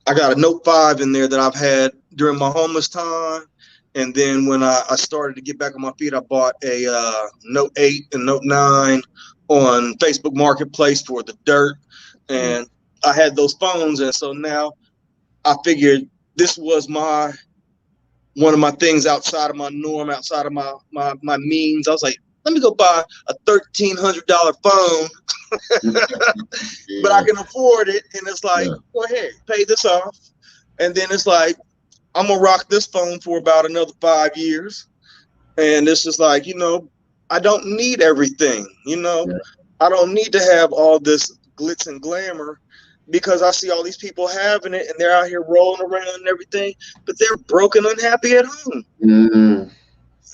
I got a Note 5 in there that I've had during my homeless time. And then when I started to get back on my feet, I bought a Note 8 and Note 9 on Facebook Marketplace for the dirt. And I had those phones. And so now I figured this was one of my things outside of my norm, outside of my means. I was like, let me go buy a $1,300 phone, but I can afford it. And it's like, go ahead, pay this off. And then it's like, I'm going to rock this phone for about another 5 years. And it's just like, you know, I don't need everything, you know. I don't need to have all this glitz and glamour, because I see all these people having it and they're out here rolling around and everything, but they're broke and unhappy at home. And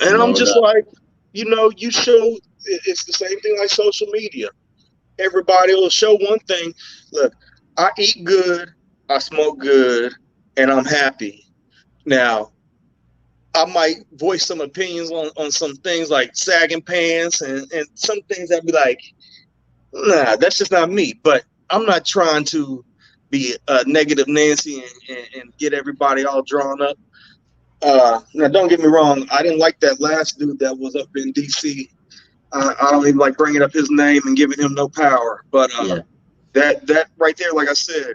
I'm just like, you know, you show, it's the same thing like social media. Everybody will show one thing. Look, I eat good, I smoke good, and I'm happy. Now, I might voice some opinions on some things like sagging pants and some things I'd be like, nah, that's just not me. But I'm not trying to be a negative Nancy and get everybody all drawn up. Now, don't get me wrong. I didn't like that last dude that was up in D.C. I don't even like bringing up his name and giving him no power. But that right there, like I said,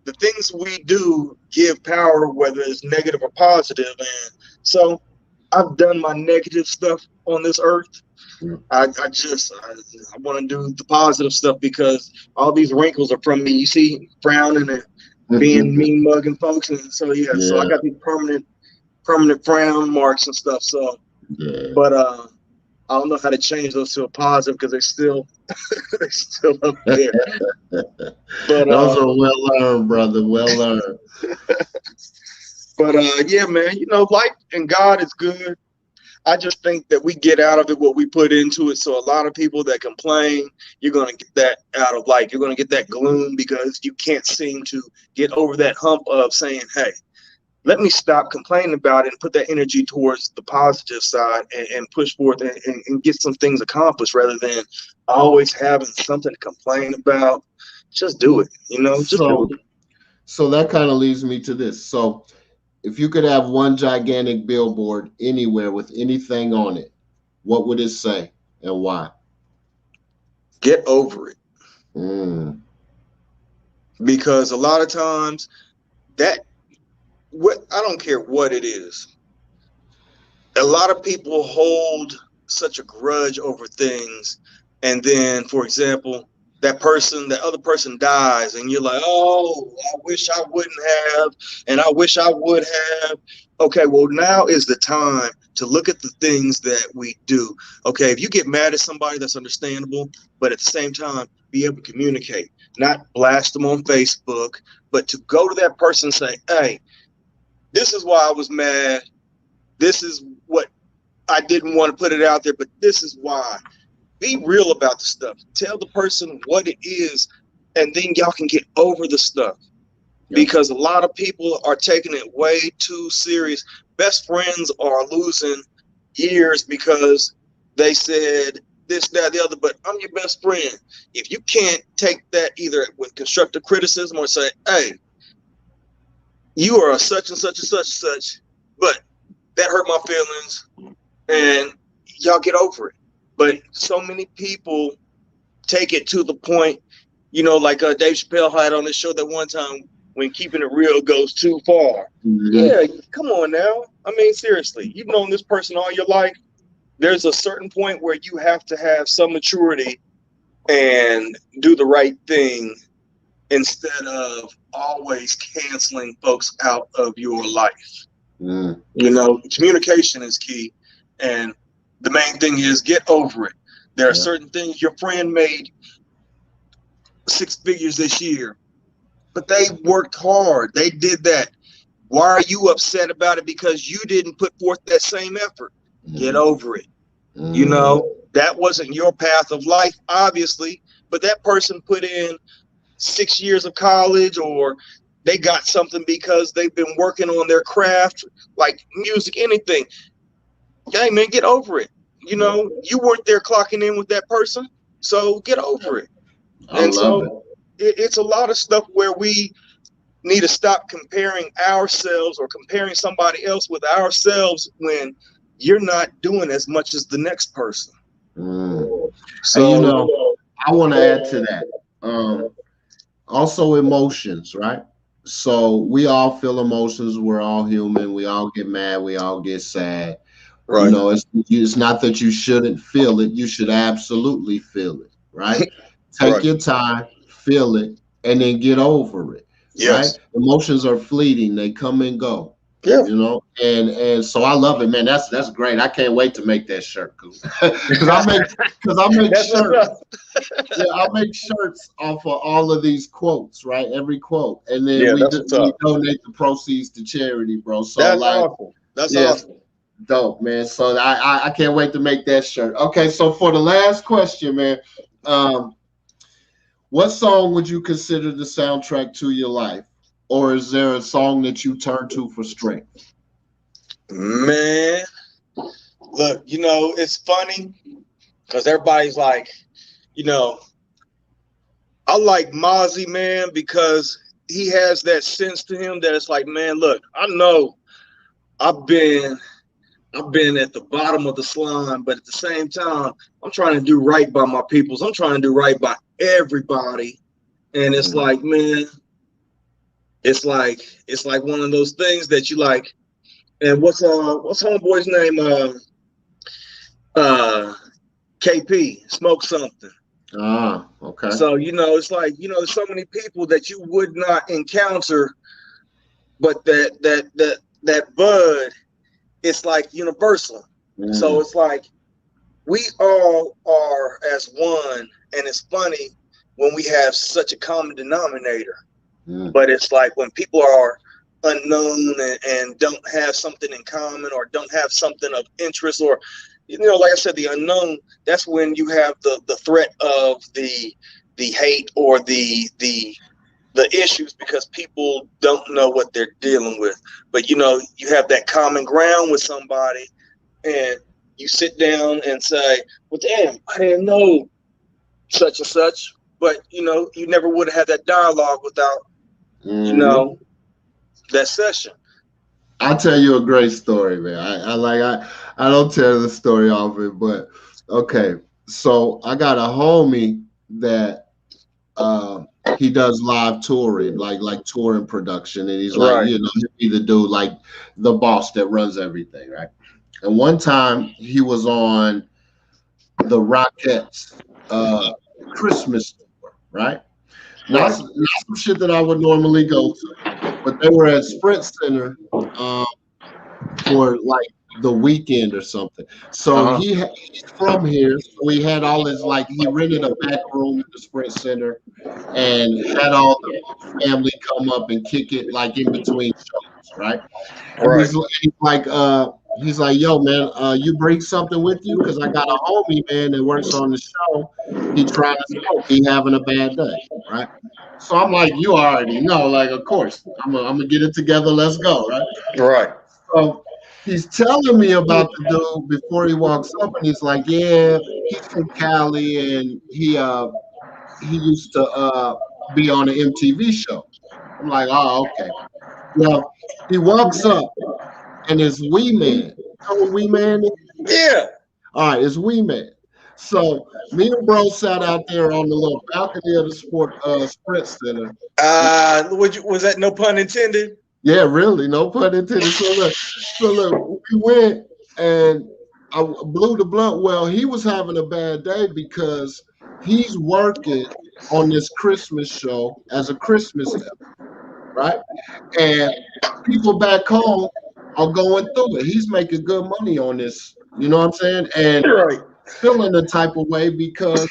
the things we do give power, whether it's negative or positive. And so I've done my negative stuff on this earth. I want to do the positive stuff, because all these wrinkles are from me. You see, frowning and being mean mugging folks. And so, so I got these permanent frown marks and stuff. So, but I don't know how to change those to a positive, because they're still up there. But those are well learned, brother. Well learned. But yeah, man, you know, life and God is good. I just think that we get out of it what we put into it. So a lot of people that complain, you're going to get that out of life. You're going to get that gloom, because you can't seem to get over that hump of saying, hey, let me stop complaining about it and put that energy towards the positive side and push forth and get some things accomplished, rather than always having something to complain about. Just do it, you know, just do it. So that kind of leads me to this. So if you could have one gigantic billboard anywhere with anything on it, what would it say and why? Get over it. Because a lot of times I don't care what it is. A lot of people hold such a grudge over things. And then, for example, that other person dies, and you're like, oh, I wish I wouldn't have, and I wish I would have. Okay, well, now is the time to look at the things that we do. Okay, if you get mad at somebody, that's understandable, but at the same time, be able to communicate, not blast them on Facebook, but to go to that person and say, hey, this is why I was mad. This is what I didn't want to put it out there, but this is why. Be real about the stuff. Tell the person what it is, and then y'all can get over the stuff. Because a lot of people are taking it way too serious. Best friends are losing years because they said this, that, the other, but I'm your best friend. If you can't take that either with constructive criticism or say, hey, you are a such and such and such and such, but that hurt my feelings, and y'all get over it. But so many people take it to the point, you know, like Dave Chappelle had on his show that one time, when keeping it real goes too far. Yeah, come on now. I mean, seriously, you've known this person all your life. There's a certain point where you have to have some maturity and do the right thing, instead of always canceling folks out of your life. You know, communication is key. And the main thing is get over it. There are certain things. Your friend made 6 figures this year, but they worked hard. They did that. Why are you upset about it? Because you didn't put forth that same effort. Get over it. You know, that wasn't your path of life, obviously, but that person put in 6 years of college, or they got something because they've been working on their craft, like music, anything. Hey, man, get over it. You know, you weren't there clocking in with that person, so get over it. And so it's a lot of stuff where we need to stop comparing ourselves or comparing somebody else with ourselves when you're not doing as much as the next person. So, and, you know, I want to add to that. Also emotions, right? So we all feel emotions. We're all human. We all get mad. We all get sad. Right. You know, it's not that you shouldn't feel it. You should absolutely feel it, right? Take Right. your time, feel it, and then get over it, right? Yes. Emotions are fleeting. They come and go. Yeah. You know, and so I love it, man. That's great. I can't wait to make that shirt because I make That's what's shirts. up. Yeah, I make shirts off of all of these quotes, right? Every quote, and then Yeah, we that's what's we up. donate the proceeds to charity, bro. So That's like, awesome. That's yeah, awesome. dope, man. So I can't wait to make that shirt. Okay, so for the last question, man, what song would you consider the soundtrack to your life, or is there a song that you turn to for strength? Man, look, you know, it's funny because everybody's like, you know, I like Mozzie, man, because he has that sense to him that it's like, man, look, I know I've been at the bottom of the slime, but at the same time, I'm trying to do right by my peoples. I'm trying to do right by everybody. And it's like, man, it's like one of those things that you like. And what's homeboy's name? KP, Smoke Something. Ah, okay. So, you know, it's like, you know, there's so many people that you would not encounter, but that bud, it's like universal. So it's like we all are as one, and it's funny when we have such a common denominator. But it's like when people are unknown and don't have something in common or don't have something of interest, or, you know, like I said, the unknown, that's when you have the threat of the hate or the issues, because people don't know what they're dealing with. But, you know, you have that common ground with somebody, and you sit down and say, well, damn, I didn't know such and such. But, you know, you never would have had that dialogue without, you know, that session. I'll tell you a great story, man. I don't tell the story often, but okay. So I got a homie that he does live touring, like touring production, and he's like, you know, he'll be the dude, like the boss that runs everything, right? And one time he was on the Rockettes Christmas tour, right? Not some shit that I would normally go to, but they were at Sprint Center for like the weekend or something. So he's from here, so he had all his, like, he rented a back room at the Sprint Center and had all the family come up and kick it like in between shows, right? And he's like, yo, man, you bring something with you? Because I got a homie, man, that works on the show. He trying to smoke. He having a bad day, right? So I'm like, you already know, like, of course, I'm gonna get it together. Let's go, right? Right. So he's telling me about the dude before he walks up, and he's like, yeah, he's from Cali, and he used to be on an MTV show. I'm like, oh, okay. Well, he walks up, and it's Wee Man. You know what Wee Man is? Yeah. All right, it's Wee Man. So me and bro sat out there on the little balcony of the Sprint Center. Was that no pun intended? Yeah, really, no pun intended. So look, we went and I blew the blunt. Well, he was having a bad day because he's working on this Christmas show as a Christmas elf, right? And people back home are going through it. He's making good money on this, you know what I'm saying? And feeling the type of way because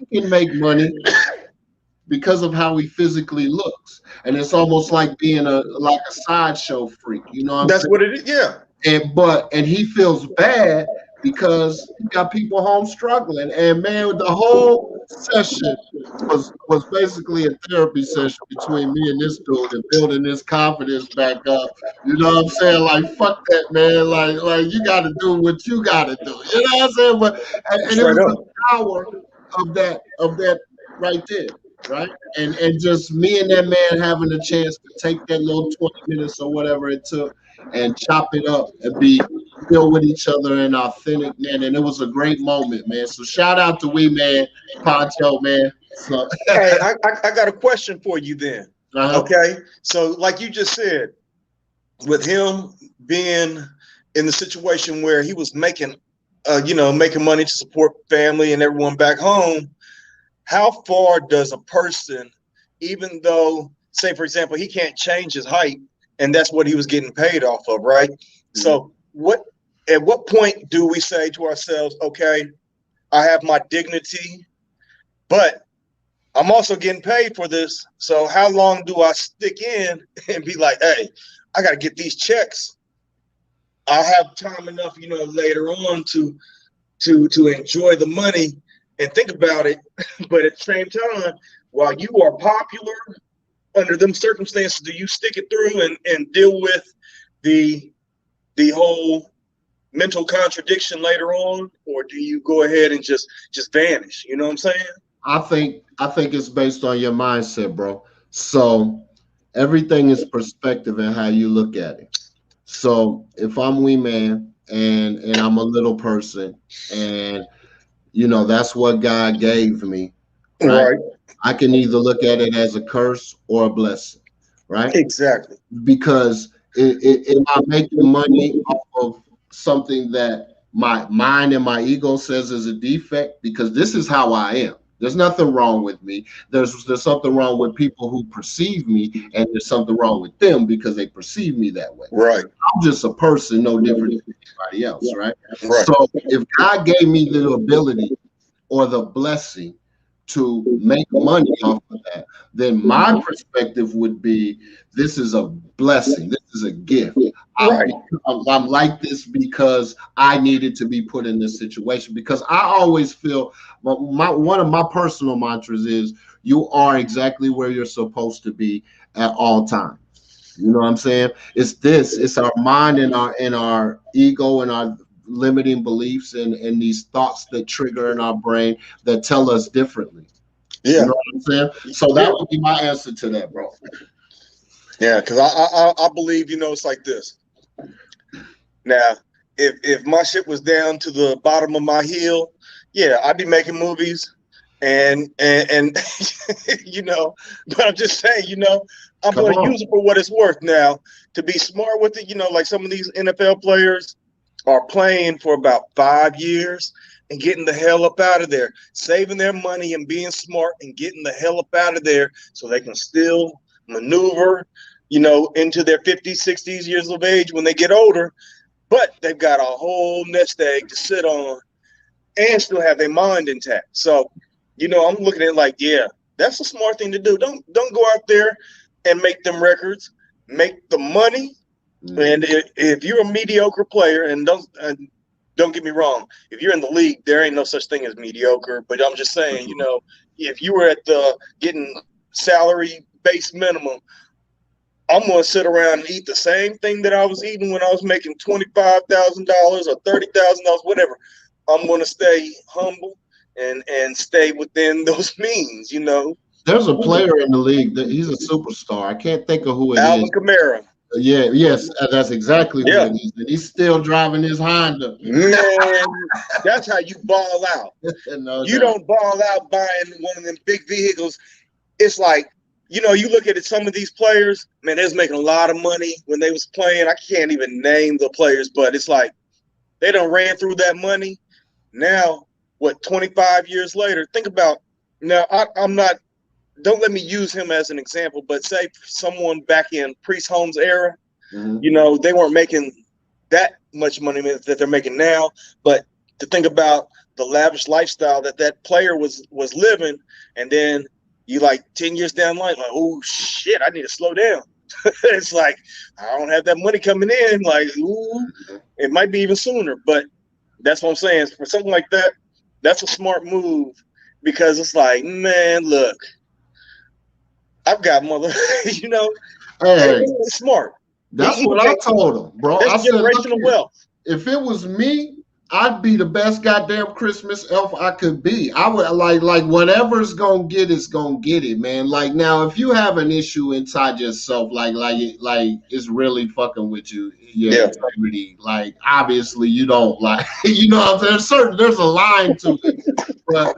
he can make money because of how he physically looks. And it's almost like being a sideshow freak, you know what I'm saying? That's what it is, yeah. And he feels bad because he got people home struggling. And man, the whole session was basically a therapy session between me and this dude and building his confidence back up. You know what I'm saying? Like, fuck that, man. Like you gotta do what you gotta do. You know what I'm saying? But and it was the power of that right there. Right, and just me and that man having a chance to take that little 20 minutes or whatever it took and chop it up and be real with each other and authentic, man. And it was a great moment, man. So shout out to Wee Man, Poncho, man. So hey, I got a question for you then. Okay, so like you just said, with him being in the situation where he was making, making money to support family and everyone back home, how far does a person, even though, say, for example, he can't change his height, and that's what he was getting paid off of, right? Mm-hmm. So at what point do we say to ourselves, okay, I have my dignity, but I'm also getting paid for this. So how long do I stick in and be like, hey, I got to get these checks. I'll have time enough, later on to enjoy the money and think about it. But at the same time, while you are popular under them circumstances, do you stick it through and deal with the whole mental contradiction later on, or do you go ahead and just vanish? You know what I'm saying? I think it's based on your mindset, bro. So everything is perspective and how you look at it. So if I'm wee man and I'm a little person and that's what God gave me, right? I can either look at it as a curse or a blessing, right? Exactly. Because am I making money off of something that my mind and my ego says is a defect? Because this is how I am. There's nothing wrong with me. There's something wrong with people who perceive me, and there's something wrong with them because they perceive me that way. Right. I'm just a person, no different than anybody else, right? So if God gave me the ability or the blessing to make money off of that, then my perspective would be, this is a blessing. This is a gift. I'm like this because I needed to be put in this situation, because I always feel one of my personal mantras is, you are exactly where you're supposed to be at all times. You know what I'm saying? It's our mind and our ego and our limiting beliefs and these thoughts that trigger in our brain that tell us differently. Yeah. You know what I'm saying? So that would be my answer to that, bro. Yeah, because I believe, it's like this. Now, if my shit was down to the bottom of my heel, yeah, I'd be making movies and but I'm just saying, I'm going to use it for what it's worth now, to be smart with it. Like some of these NFL players are playing for about 5 years and getting the hell up out of there, saving their money and being smart and getting the hell up out of there so they can still maneuver, into their 50s, 60s years of age when they get older. But they've got a whole nest egg to sit on and still have their mind intact. So, I'm looking at it like, yeah, that's a smart thing to do. Don't go out there and make them records, make the money. And if you're a mediocre player, and don't get me wrong, if you're in the league, there ain't no such thing as mediocre. But I'm just saying, if you were at the getting salary base minimum, I'm going to sit around and eat the same thing that I was eating when I was making $25,000 or $30,000, whatever. I'm going to stay humble and stay within those means, There's a player in the league that he's a superstar. I can't think of who it is. Alvin Kamara. Yeah, yes, that's exactly who it is. And he's still driving his Honda. Man, that's how you ball out. You don't ball out buying one of them big vehicles. It's like, you look at it, some of these players, man, they was making a lot of money when they was playing. I can't even name the players, but it's like they done ran through that money. Now, 25 years later, think about, now I'm not, don't let me use him as an example, but say someone back in Priest Holmes' era, they weren't making that much money that they're making now. But to think about the lavish lifestyle that player was living, and then you 10 years down the line, like, oh shit, I need to slow down. It's like, I don't have that money coming in. Like, ooh, it might be even sooner. But that's what I'm saying. For something like that, that's a smart move, because it's like, man, look, I've got mother, Hey, it's smart. That's what I told him, bro. That's generational wealth. If it was me, I'd be the best goddamn Christmas elf I could be. I would like whatever's gonna get is gonna get it, man. Like, now, if you have an issue inside yourself, like it's really fucking with you, your integrity. Like, obviously you don't like, what I'm saying. There's a line to it. But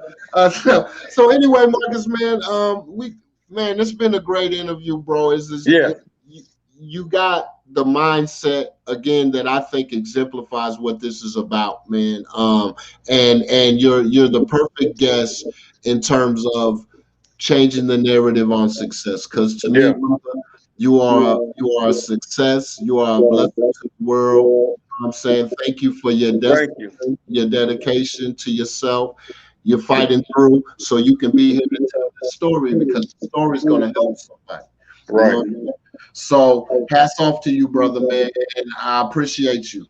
so anyway, Marcus, man, it's been a great interview, bro. You got the mindset again that I think exemplifies what this is about, man. And you're the perfect guest in terms of changing the narrative on success. Because to me, brother, you are a success. You are a blessing to the world. You know what I'm saying, thank you for your dedication to yourself. You're fighting through so you can be here to tell the story, because the story is going to help somebody. Right. You know? So hats off to you, brother, man, and I appreciate you.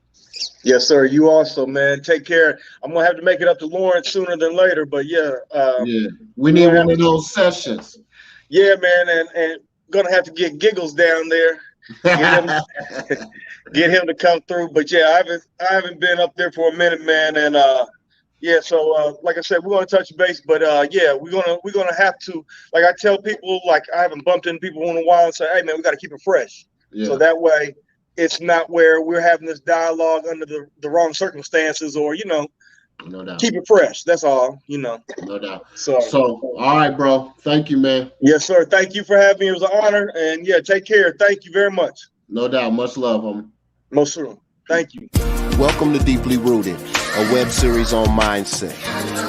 Yes, sir. You also, man. Take care. I'm gonna have to make it up to Lawrence sooner than later, but yeah. We need one of those sessions. Yeah, man, and gonna have to get Giggles down there. Get him to come through. But yeah, I haven't been up there for a minute, man, and yeah. So like I said, we're gonna touch base, but yeah, we're gonna have to. Like I tell people, like I haven't bumped into people in a while, and say, hey, man, we got to keep it fresh. Yeah. So that way, it's not where we're having this dialogue under the wrong circumstances, or no doubt. Keep it fresh. That's all, No doubt. So all right, bro. Thank you, man. Yes, sir. Thank you for having me. It was an honor. And yeah, take care. Thank you very much. No doubt. Much love, homie. Most certainly. Thank you. Welcome to Deeply Rooted, a web series on mindset.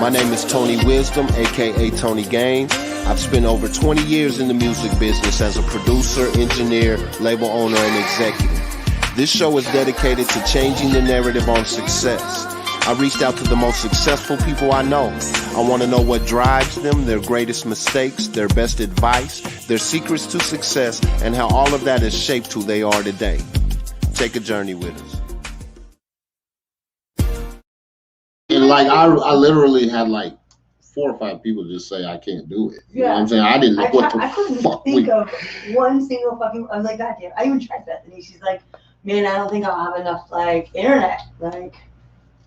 My name is Tony Wisdom, aka Tony Gaines. I've spent over 20 years in the music business as a producer, engineer, label owner, and executive. This show is dedicated to changing the narrative on success. I reached out to the most successful people I know. I want to know what drives them, their greatest mistakes, their best advice, their secrets to success, and how all of that has shaped who they are today. Take a journey with us. And like I literally had like 4 or 5 people just say I can't do it. You know what I'm saying? I didn't know what the fuck. I couldn't think of one single fucking. I was like, God damn. I even tried Bethany. She's like, man, I don't think I'll have enough like internet. Like.